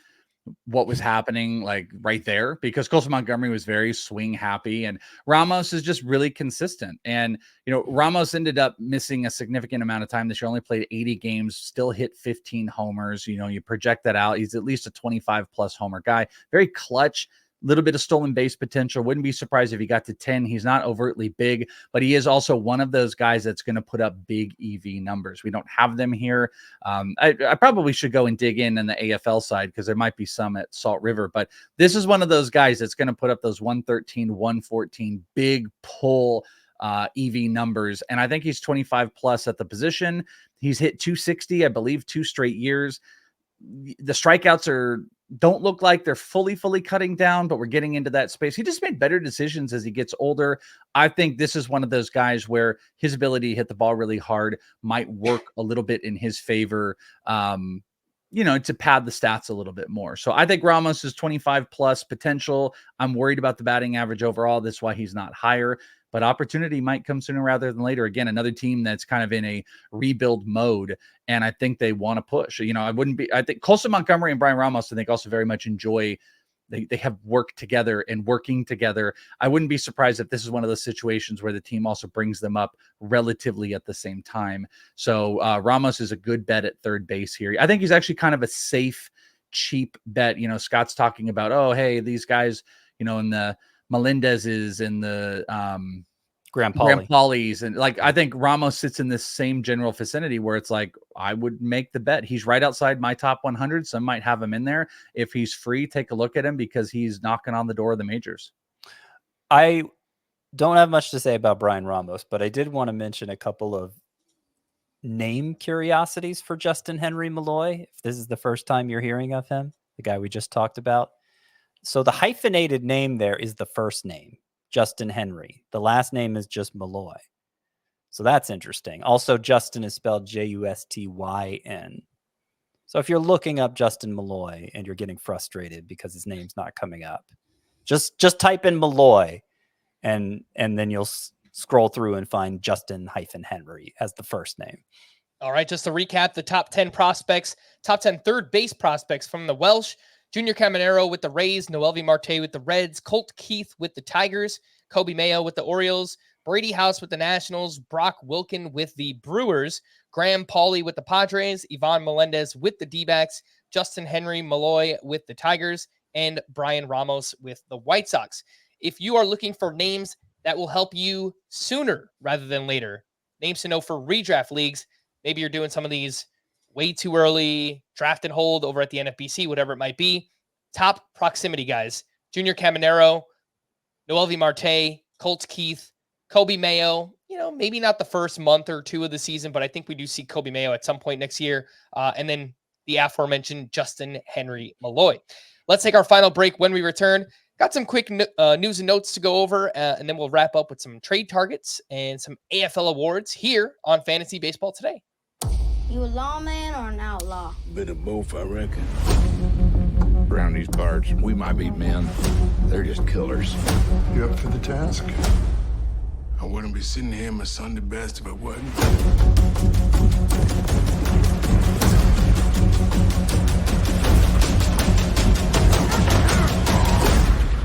what was happening like right there, because Colson Montgomery was very swing happy and Ramos is just really consistent. And, Ramos ended up missing a significant amount of time this year, only played 80 games, still hit 15 homers. You project that out. He's at least a 25 plus homer guy, very clutch. Little bit of stolen base potential. Wouldn't be surprised if he got to 10. He's not overtly big, but he is also one of those guys that's going to put up big EV numbers. We don't have them here. I probably should go and dig in the AFL side because there might be some at Salt River, but this is one of those guys that's going to put up those 113, 114 big pull EV numbers. And I think he's 25 plus at the position. He's hit 260, I believe, 2 straight years. The strikeouts don't look like they're fully cutting down, but we're getting into that space. He just made better decisions as he gets older. I think this is one of those guys where his ability to hit the ball really hard might work a little bit in his favor, to pad the stats a little bit more. So I think Ramos is 25 plus potential. I'm worried about the batting average overall. That's why he's not higher, but opportunity might come sooner rather than later. Again, another team that's kind of in a rebuild mode, and I think they want to push. I think Colson Montgomery and Bryan Ramos, I think, also very much enjoy. They have worked together and working together. I wouldn't be surprised if this is one of those situations where the team also brings them up relatively at the same time. So Ramos is a good bet at third base here. I think he's actually kind of a safe, cheap bet. Scott's talking about, oh, hey, these guys, in the Melendez's and the Grand Pauley's, and I think Ramos sits in this same general vicinity where it's like, I would make the bet. He's right outside my top 100. Some might have him in there. If he's free, take a look at him because he's knocking on the door of the majors. I don't have much to say about Bryan Ramos, but I did want to mention a couple of name curiosities for Justyn-Henry Malloy. If this is the first time you're hearing of him, the guy we just talked about. So the hyphenated name there is the first name, Justyn-Henry. The last name is just Malloy. So that's interesting. Also, Justyn is spelled Justyn. So if you're looking up Justyn Malloy and you're getting frustrated because his name's not coming up, just type in Malloy and then you'll scroll through and find Justyn-Henry as the first name. All right, just to recap the top 10 prospects, top 10 third base prospects from the Welsh: Junior Caminero with the Rays, Noelvi Marte with the Reds, Colt Keith with the Tigers, Coby Mayo with the Orioles, Brady House with the Nationals, Brock Wilken with the Brewers, Graham Pauley with the Padres, Ivan Melendez with the D-backs, Justyn-Henry Malloy with the Tigers, and Bryan Ramos with the White Sox. If you are looking for names that will help you sooner rather than later, names to know for redraft leagues, maybe you're doing some of these way too early, draft and hold over at the NFBC, whatever it might be. Top proximity guys: Junior Caminero, Noelvi Marte, Colt Keith, Coby Mayo. Maybe not the first month or two of the season, but I think we do see Coby Mayo at some point next year. And then the aforementioned Justyn-Henry Malloy. Let's take our final break. When we return, got some quick news and notes to go over, and then we'll wrap up with some trade targets and some AFL awards here on Fantasy Baseball Today. You a lawman or an outlaw? Bit of both, I reckon. Around these parts, we might be men. They're just killers. You up for the task? I wouldn't be sitting here my Sunday best if I wasn't.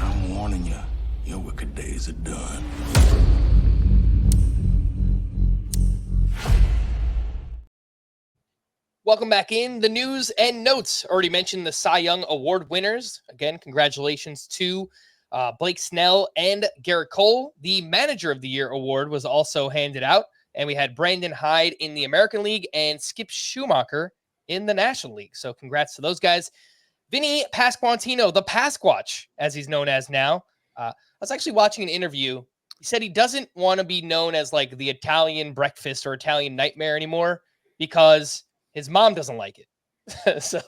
I'm warning you, your wicked days are done. Welcome back in. The news and notes. Already mentioned the Cy Young Award winners. Again, congratulations to Blake Snell and Garrett Cole. The Manager of the Year award was also handed out, and we had Brandon Hyde in the American League and Skip Schumacher in the National League. So congrats to those guys. Vinny Pasquantino, the Pasquatch, as he's known as now. I was actually watching an interview. He said he doesn't want to be known as like the Italian breakfast or Italian nightmare anymore because his mom doesn't like it. So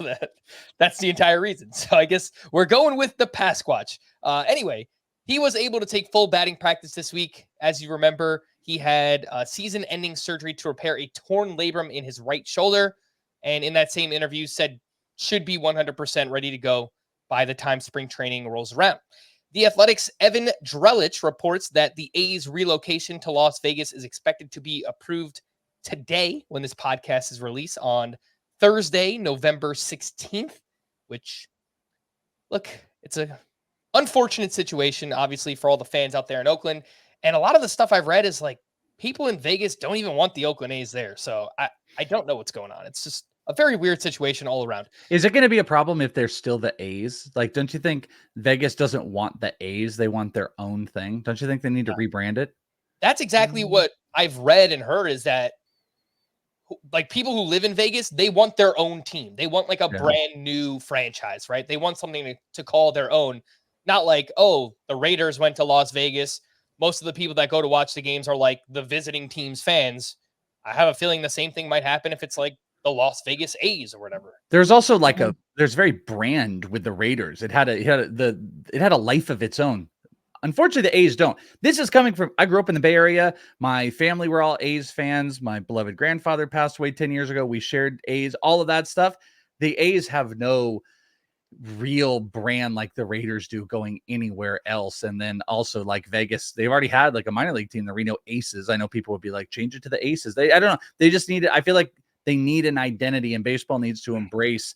that's the entire reason. So I guess we're going with the Pasquatch. Anyway, he was able to take full batting practice this week. As you remember, he had season-ending surgery to repair a torn labrum in his right shoulder. And in that same interview said should be 100% ready to go by the time spring training rolls around. The Athletics' Evan Drellich reports that the A's relocation to Las Vegas is expected to be approved today when this podcast is released on Thursday, November 16th, which look, it's a unfortunate situation, obviously, for all the fans out there in Oakland. And a lot of the stuff I've read is like people in Vegas don't even want the Oakland A's there. So I don't know what's going on. It's just a very weird situation all around. Is it going to be a problem if they're still the A's? Like, don't you think Vegas doesn't want the A's? They want their own thing. Don't you think they need to rebrand it? That's exactly what I've read and heard, is that like people who live in Vegas, they want their own team. They want like a brand new franchise, right? They want something to call their own. Not like, oh, the Raiders went to Las Vegas. Most of the people that go to watch the games are like the visiting team's fans. I have a feeling the same thing might happen if it's like the Las Vegas A's or whatever. There's also like there's very brand with the Raiders. It had a life of its own. Unfortunately, the A's don't. This is coming from, I grew up in the Bay Area. My family were all A's fans. My beloved grandfather passed away 10 years ago. We shared A's, all of that stuff. The A's have no real brand like the Raiders do going anywhere else. And then also like Vegas, they've already had like a minor league team, the Reno Aces. I know people would be like, change it to the Aces. I don't know. They just need it. I feel like they need an identity, and baseball needs to embrace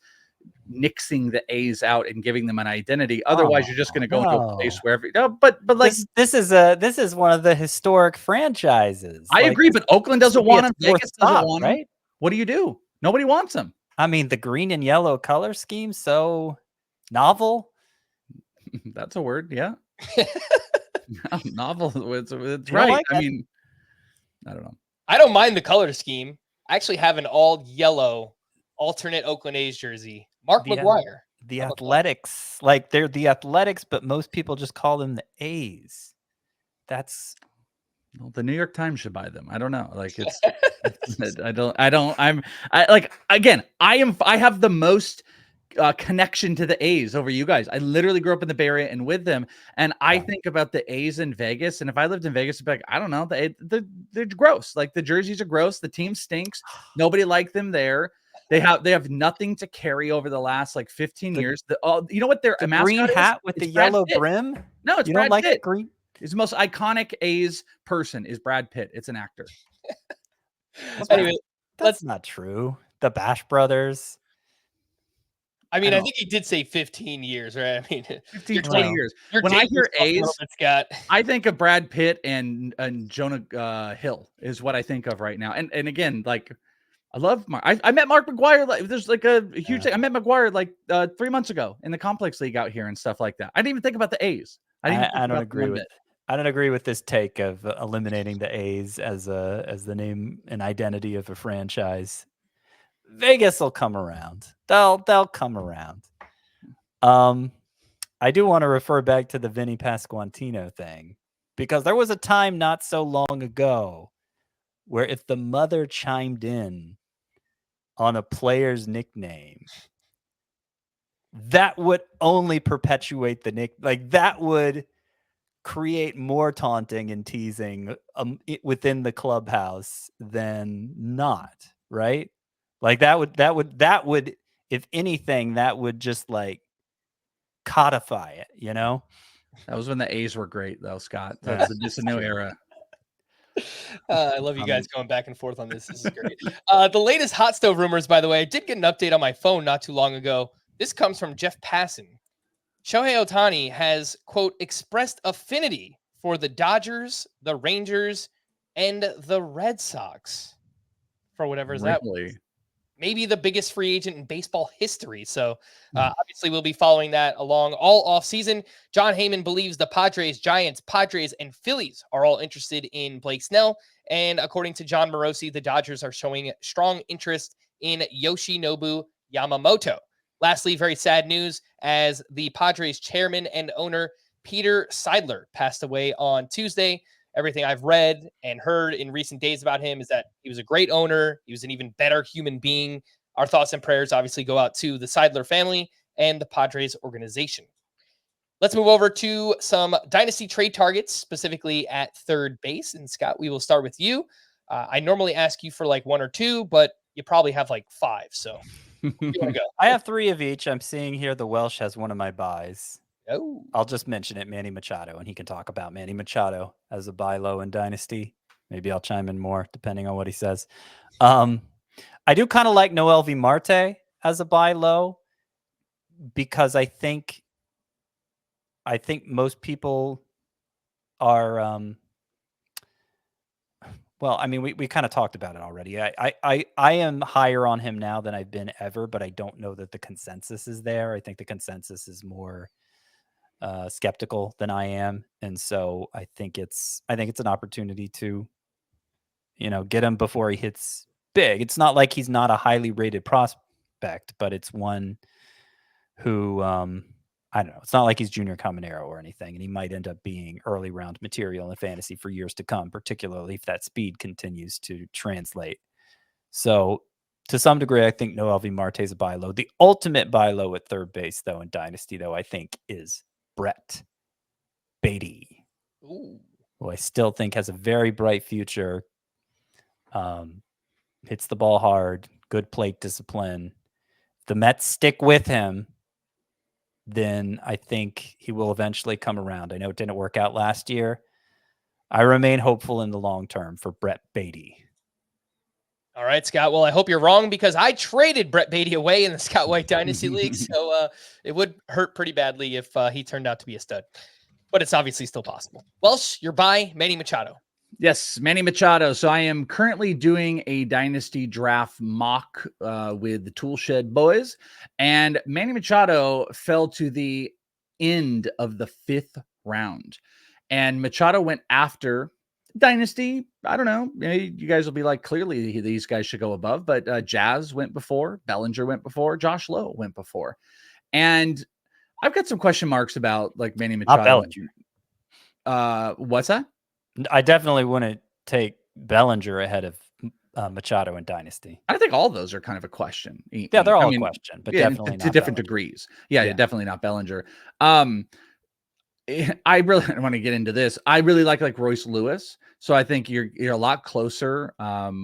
nixing the A's out and giving them an identity. Otherwise, you're just going to go into a place where but like this is one of the historic franchises. I agree, but Oakland doesn't want them. Vegas doesn't want them. Right? What do? Nobody wants them. I mean, the green and yellow color scheme, so novel. That's a word, yeah. Novel. It's right. Like I mean, I don't know. I don't mind the color scheme. I actually have an all yellow alternate Oakland A's jersey. Mark McGuire. The Athletics, like they're the Athletics, but most people just call them the A's. That's well, the New York Times should buy them. I don't know. Like it's I have the most connection to the A's over you guys. I literally grew up in the Bay Area and with them. And I think about the A's in Vegas. And if I lived in Vegas, I'd be like, I don't know. They're gross. Like the jerseys are gross. The team stinks. Nobody liked them there. They have nothing to carry over the last like 15 years. You know what their green hat with the yellow brim? No, it's you Brad don't like Pitt. the green. It's the most iconic A's person is Brad Pitt. It's an actor. Anyway, that's not true. The Bash Brothers. I mean, I think he did say 15 years, right? I mean, 15, 20 years. When I hear A's, Scott, I think of Brad Pitt and Jonah Hill is what I think of right now. And again, like I love Mark. I met Mark McGuire. Like, there's like a huge thing. I met McGuire like 3 months ago in the Complex League out here and stuff like that. I didn't even think about the A's. I don't agree with. I don't agree with this take of eliminating the A's as the name and identity of a franchise. Vegas will come around. They'll come around. I do want to refer back to the Vinny Pasquantino thing, because there was a time not so long ago where if the mother chimed in on a player's nickname, that would only perpetuate the nick. Like that would create more taunting and teasing within the clubhouse than not, right? Like that would, if anything, that would just like codify it, you know? That was when the A's were great, though, Scott. That's just a new era. I love you guys going back and forth on this. This is great. The latest hot stove rumors, by the way, I did get an update on my phone not too long ago. This comes from Jeff Passan. Shohei Ohtani has, quote, expressed affinity for the Dodgers, the Rangers, and the Red Sox. For whatever is that was. Maybe the biggest free agent in baseball history. So obviously we'll be following that along all offseason. John Heyman believes the Padres, Giants, Padres, and Phillies are all interested in Blake Snell. And according to John Morosi, the Dodgers are showing strong interest in Yoshinobu Yamamoto. Lastly, very sad news as the Padres chairman and owner Peter Seidler passed away on Tuesday. Everything I've read and heard in recent days about him is that he was a great owner. He was an even better human being. Our thoughts and prayers obviously go out to the Seidler family and the Padres organization. Let's move over to some Dynasty trade targets, specifically at third base. And Scott, we will start with you. I normally ask you for like one or two, but you probably have like five. So you want to go? I have three of each. I'm seeing here the Welsh has one of my buys. Oh, I'll just mention it, Manny Machado, and he can talk about Manny Machado as a buy low in Dynasty. Maybe I'll chime in more depending on what he says. I do kind of like Noelvi Marte as a buy low because I think I think most people are. Well, I mean, we kind of talked about it already. I am higher on him now than I've been ever, but I don't know that the consensus is there. I think the consensus is more skeptical than I am, and so I think it's an opportunity to, get him before he hits big. It's not like he's not a highly rated prospect, but it's one who I don't know. It's not like he's Junior Caminero or anything, and he might end up being early round material in fantasy for years to come, particularly if that speed continues to translate. So, to some degree, I think Noelvi Marte is a buy low. The ultimate buy low at third base, though, in Dynasty, though, I think is Brett Brady, who I still think has a very bright future. Hits the ball hard, good plate discipline. If the Mets stick with him, then I think he will eventually come around. I know it didn't work out last year. I remain hopeful in the long term for Brett Brady. All right, Scott. Well, I hope you're wrong because I traded Brett Brady away in the Scott White Dynasty League. So it would hurt pretty badly if he turned out to be a stud. But it's obviously still possible. Welsh, you're by Manny Machado. Yes, Manny Machado. So I am currently doing a Dynasty draft mock with the Toolshed boys. And Manny Machado fell to the end of the 5th round. And Machado went after Dynasty. I don't know. You guys will be like, clearly these guys should go above. But Jazz went before. Bellinger went before. Josh Lowe went before. And I've got some question marks about like Manny Machado. What's that? I definitely wouldn't take Bellinger ahead of Machado in Dynasty. I think all of those are kind of a question. Yeah, they're all a question, but definitely to not different Bellinger. degrees. Yeah, definitely not Bellinger. I really don't want to get into this. I really like Royce Lewis. So I think you're a lot closer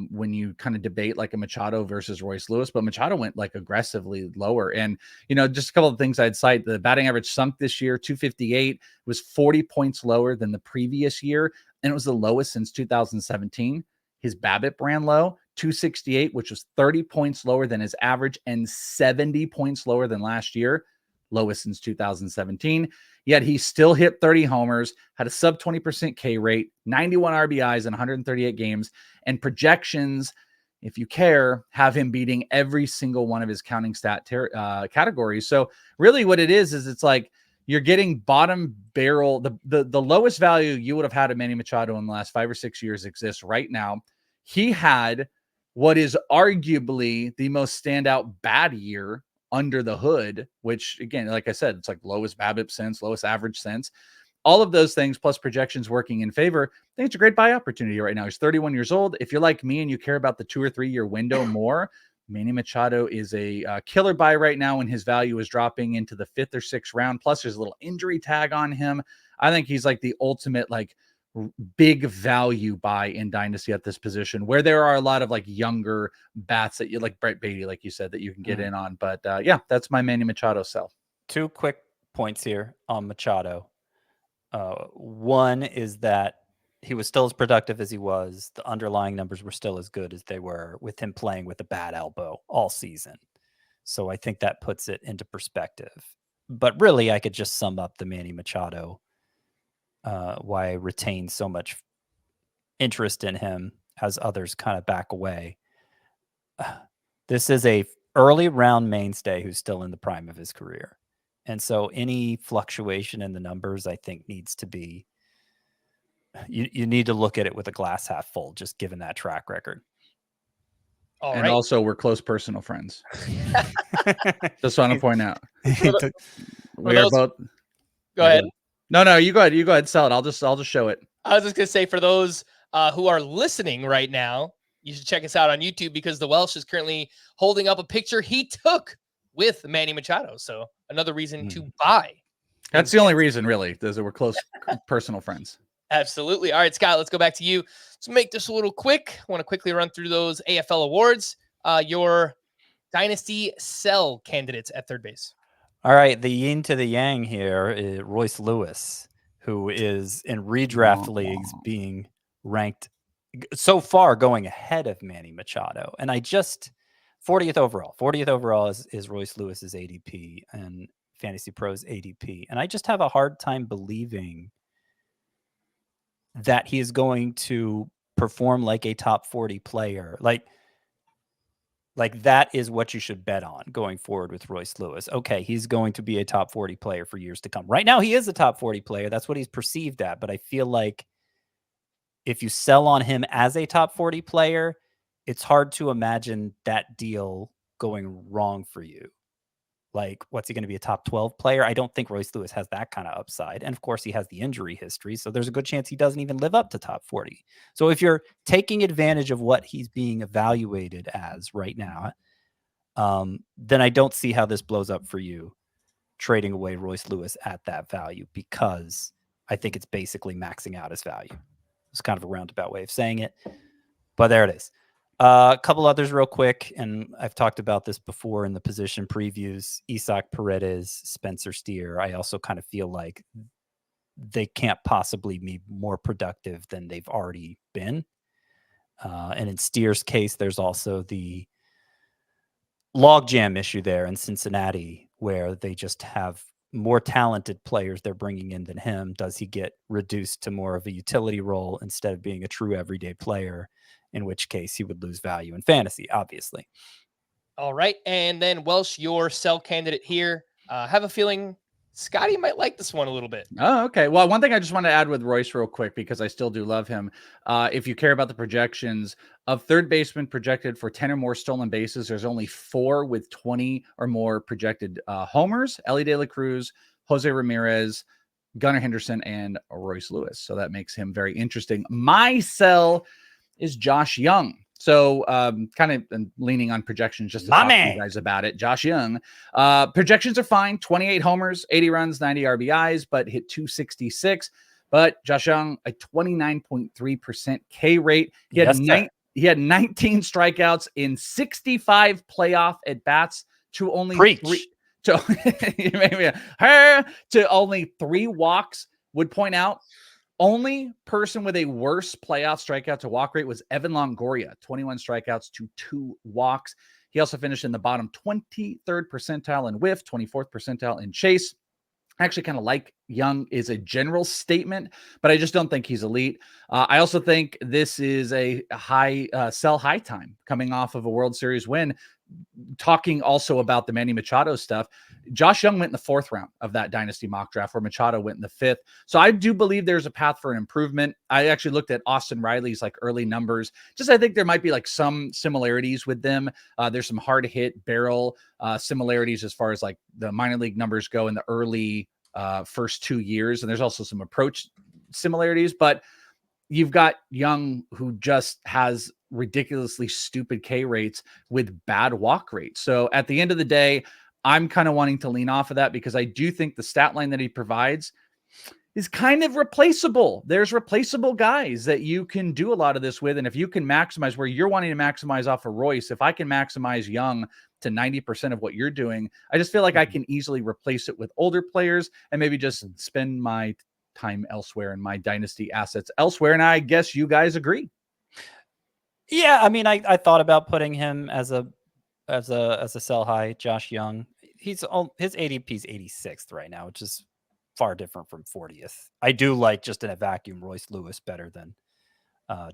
when you kind of debate like a Machado versus Royce Lewis, but Machado went like aggressively lower. And, just a couple of things I'd cite. The batting average sunk this year, 258, was 40 points lower than the previous year. And it was the lowest since 2017. His BABIP ran low, 268, which was 30 points lower than his average and 70 points lower than last year. Lowest since 2017. Yet he still hit 30 homers, had a sub 20% K rate, 91 RBIs in 138 games, and projections, if you care, have him beating every single one of his counting stat categories. So really what it is it's like you're getting bottom barrel. The lowest value you would have had of Manny Machado in the last 5 or 6 years exists right now. He had what is arguably the most standout bad year under the hood, which again, like I said, it's like lowest BABIP since, lowest average since. All of those things plus projections working in favor. I think it's a great buy opportunity right now. He's 31 years old. If you're like me and you care about the 2 or 3 year window more, Manny Machado is a killer buy right now, and his value is dropping into the 5th or 6th round. Plus, there's a little injury tag on him. I think he's like the ultimate like big value buy in Dynasty at this position, where there are a lot of like younger bats that you like Brett Brady, like you said, that you can get in on. But yeah, that's my Manny Machado sell. 2 quick points here on Machado. One is that he was still as productive as he was. The underlying numbers were still as good as they were with him playing with a bad elbow all season. So I think that puts it into perspective. But really, I could just sum up the Manny Machado, why I retain so much interest in him as others kind of back away. This is a early round mainstay who's still in the prime of his career. And so any fluctuation in the numbers, I think, needs to be, you need to look at it with a glass half full, just given that track record. Also, we're close personal friends. Just want to point out. We are both. Go ahead. No, you go ahead. You go ahead. Sell it. I'll just show it. I was just going to say, for those who are listening right now, you should check us out on YouTube because the Welsh is currently holding up a picture he took with Manny Machado. So another reason to buy. That's the only reason, really, is that we're close personal friends. Absolutely. All right, Scott, let's go back to you. Let's make this a little quick. I want to quickly run through those AFL awards. Your Dynasty sell candidates at third base. All right, the yin to the yang here is Royce Lewis, who is in redraft leagues being ranked so far going ahead of Manny Machado. And 40th overall is Royce Lewis's ADP. And Fantasy Pros ADP. And I just have a hard time believing that he is going to perform like a top 40 player. Like that is what you should bet on going forward with Royce Lewis. Okay, he's going to be a top 40 player for years to come. Right now, he is a top 40 player. That's what he's perceived at. But I feel like if you sell on him as a top 40 player, it's hard to imagine that deal going wrong for you. Like, what's he going to be, a top 12 player? I don't think Royce Lewis has that kind of upside. And of course, he has the injury history. So there's a good chance he doesn't even live up to top 40. So if you're taking advantage of what he's being evaluated as right now, then I don't see how this blows up for you trading away Royce Lewis at that value, because I think it's basically maxing out his value. It's kind of a roundabout way of saying it, but there it is. A couple others real quick, and I've talked about this before in the position previews. Isaac Paredes, Spencer Steer. I also kind of feel like they can't possibly be more productive than they've already been. And in Steer's case, there's also the logjam issue there in Cincinnati, where they just have more talented players they're bringing in than him. Does he get reduced to more of a utility role instead of being a true everyday player? In which case he would lose value in fantasy, obviously. All right. And then Welsh, your sell candidate here. Have a feeling Scotty might like this one a little bit. Oh, okay. Well, one thing I just want to add with Royce real quick, because I still do love him. If you care about the projections of third baseman projected for 10 or more stolen bases, there's only 4 with 20 or more projected homers: Ellie De La Cruz, Jose Ramirez, Gunnar Henderson, and Royce Lewis. So that makes him very interesting. My sell is Josh Young. So kind of leaning on projections just to talk to you guys about it. Josh Young, projections are fine. 28 homers, 80 runs, 90 RBIs, but hit 266. But Josh Young, a 29.3% K rate. He had 19 strikeouts in 65 playoff at-bats to only to only 3 walks. Would point out, only person with a worse playoff strikeout to walk rate was Evan Longoria, 21 strikeouts to 2 walks. He also finished in the bottom 23rd percentile in whiff, 24th percentile in chase. I actually kind of like Young is a general statement, but I just don't think he's elite. I also think this is a high sell high time coming off of a World Series win. Talking also about the Manny Machado stuff, Josh Young went in the 4th round of that Dynasty mock draft, where Machado went in the 5th. So I do believe there's a path for an improvement. I actually looked at Austin Riley's like early numbers. I think there might be like some similarities with them. There's some hard hit barrel similarities as far as like the minor league numbers go in the early first 2 years. And there's also some approach similarities, but you've got Young, who just has ridiculously stupid K rates with bad walk rates. So at the end of the day, I'm kind of wanting to lean off of that, because I do think the stat line that he provides is kind of replaceable. There's replaceable guys that you can do a lot of this with. And if you can maximize where you're wanting to maximize off of Royce, if I can maximize Young to 90% of what you're doing, I just feel like I can easily replace it with older players and maybe just spend my time elsewhere and my dynasty assets elsewhere. And I guess you guys agree. Yeah, I mean, I thought about putting him as a sell high. Josh Young, his ADP is 86th right now, which is far different from 40th. I do like, just in a vacuum, Royce Lewis better than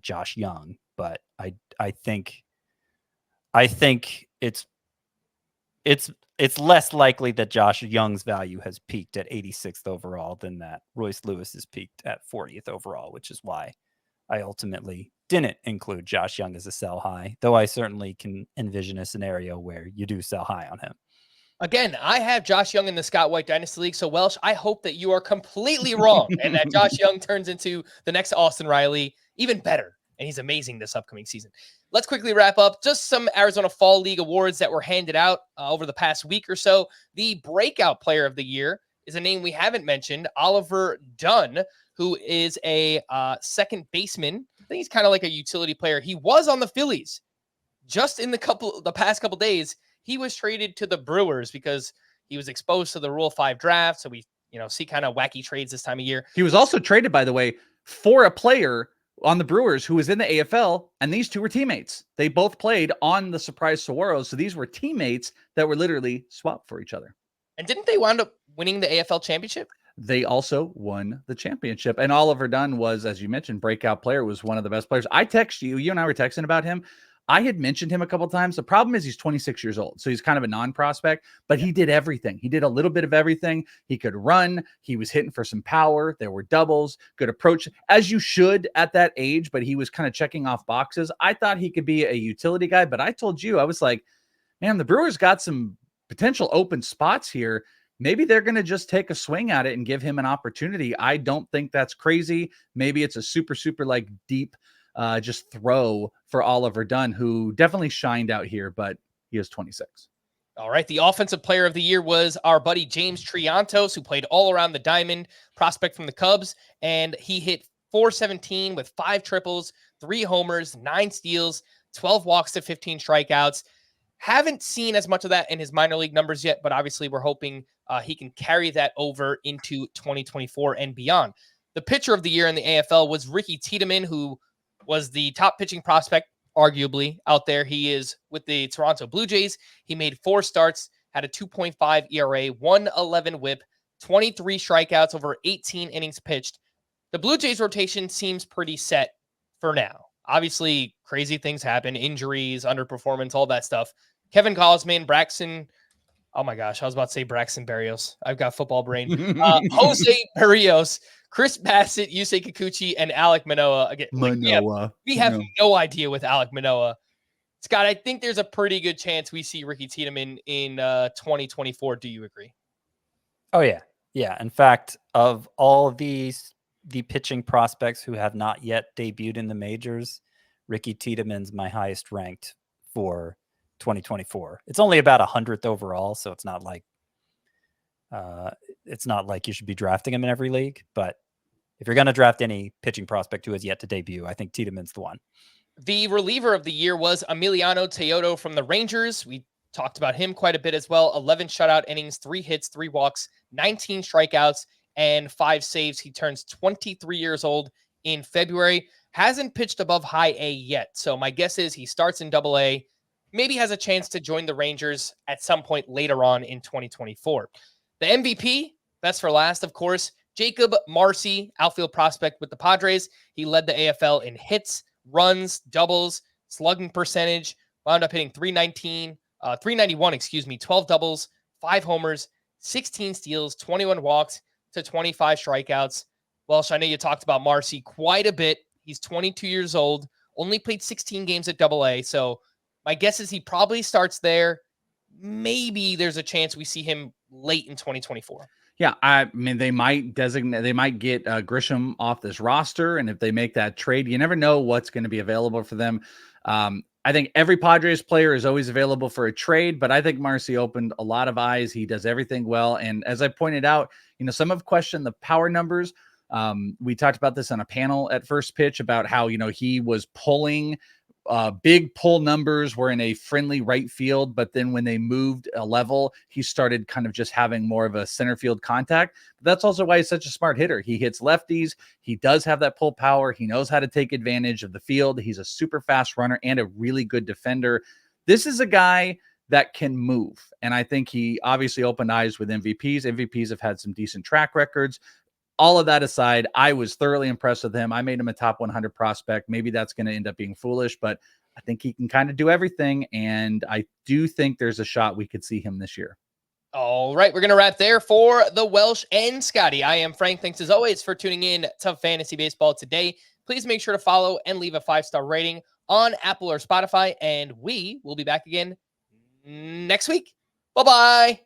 Josh Young, but I think it's less likely that Josh Young's value has peaked at 86th overall than that Royce Lewis has peaked at 40th overall, which is why I ultimately didn't include Josh Young as a sell high, though I certainly can envision a scenario where you do sell high on him. Again, I have Josh Young in the Scott White Dynasty League. So, Welsh, I hope that you are completely wrong and that Josh Young turns into the next Austin Riley, even better. And he's amazing this upcoming season. Let's quickly wrap up just some Arizona Fall League awards that were handed out over the past week or so. The Breakout Player of the Year is a name we haven't mentioned, Oliver Dunn, who is a second baseman. I think he's kind of like a utility player. He was on the Phillies. Just in the past couple days, he was traded to the Brewers because he was exposed to the Rule 5 draft. So we, see kind of wacky trades this time of year. He was also traded, by the way, for a player on the Brewers who was in the AFL, and these two were teammates. They both played on the Surprise Saguaros. So these were teammates that were literally swapped for each other. And didn't they wind up winning the AFL championship? They also won the championship. And Oliver Dunn was, as you mentioned, breakout player, was one of the best players. I text you, you and I were texting about him. I had mentioned him a couple of times. The problem is he's 26 years old. So he's kind of a non-prospect, but he did everything. He did a little bit of everything. He could run. He was hitting for some power. There were doubles, good approach, as you should at that age, but he was kind of checking off boxes. I thought he could be a utility guy, but I told you, I was like, man, the Brewers got some potential open spots here. Maybe they're going to just take a swing at it and give him an opportunity. I don't think that's crazy. Maybe it's a super, super like deep just throw for Oliver Dunn, who definitely shined out here, but he is 26. All right. The offensive player of the year was our buddy James Triantos, who played all around the diamond, prospect from the Cubs. And he hit .417 with 5 triples, 3 homers, 9 steals, 12 walks to 15 strikeouts. Haven't seen as much of that in his minor league numbers yet, but obviously we're hoping he can carry that over into 2024 and beyond. The pitcher of the year in the AFL was Ricky Tiedemann, who was the top pitching prospect, arguably, out there. He is with the Toronto Blue Jays. He made 4 starts, had a 2.5 ERA, 111 whip, 23 strikeouts over 18 innings pitched. The Blue Jays rotation seems pretty set for now. Obviously, crazy things happen, injuries, underperformance, all that stuff. Kevin Gausman, Braxton, oh my gosh, I was about to say Braxton Berrios. I've got football brain. Jose Berrios, Chris Bassett, Yusei Kikuchi, and Alek Manoah. Again, we have no idea with Alek Manoah. Scott, I think there's a pretty good chance we see Ricky Tiedemann in 2024. Do you agree? Oh, yeah. Yeah. In fact, of all the pitching prospects who have not yet debuted in the majors, Ricky Tiedemann's my highest ranked for 2024. It's only about 100th overall, so it's not like you should be drafting him in every league. But if you're going to draft any pitching prospect who has yet to debut, I think Tiedemann's the one. The reliever of the year was Emiliano Teodo from the Rangers. We talked about him quite a bit as well. 11 shutout innings, 3 hits, 3 walks, 19 strikeouts, and 5 saves. He turns 23 years old in February. Hasn't pitched above high A yet. So my guess is he starts in double A, maybe has a chance to join the Rangers at some point later on in 2024. The MVP, best for last, of course, Jacob Marcy, outfield prospect with the Padres. He led the AFL in hits, runs, doubles, slugging percentage, wound up hitting 391, 12 doubles, 5 homers, 16 steals, 21 walks to 25 strikeouts. Welsh, I know you talked about Marcy quite a bit. He's 22 years old, only played 16 games at AA. So my guess is he probably starts there. Maybe there's a chance we see him late in 2024. Yeah, I mean, they might get Grisham off this roster, and if they make that trade, you never know what's going to be available for them. I think every Padres player is always available for a trade, but I think Marcy opened a lot of eyes. He does everything well, and as I pointed out, some have questioned the power numbers. We talked about this on a panel at First Pitch about how he was pulling. Big pull numbers were in a friendly right field, but then when they moved a level, he started kind of just having more of a center field contact. But that's also why he's such a smart hitter. He hits lefties. He does have that pull power. He knows how to take advantage of the field. He's a super fast runner and a really good defender. This is a guy that can move. And I think he obviously opened eyes with MVPs. MVPs have had some decent track records. All of that aside, I was thoroughly impressed with him. I made him a top 100 prospect. Maybe that's going to end up being foolish, but I think he can kind of do everything. And I do think there's a shot we could see him this year. All right, we're going to wrap there for the Welsh and Scotty. I am Frank. Thanks as always for tuning in to Fantasy Baseball today. Please make sure to follow and leave a 5-star rating on Apple or Spotify. And we will be back again next week. Bye-bye.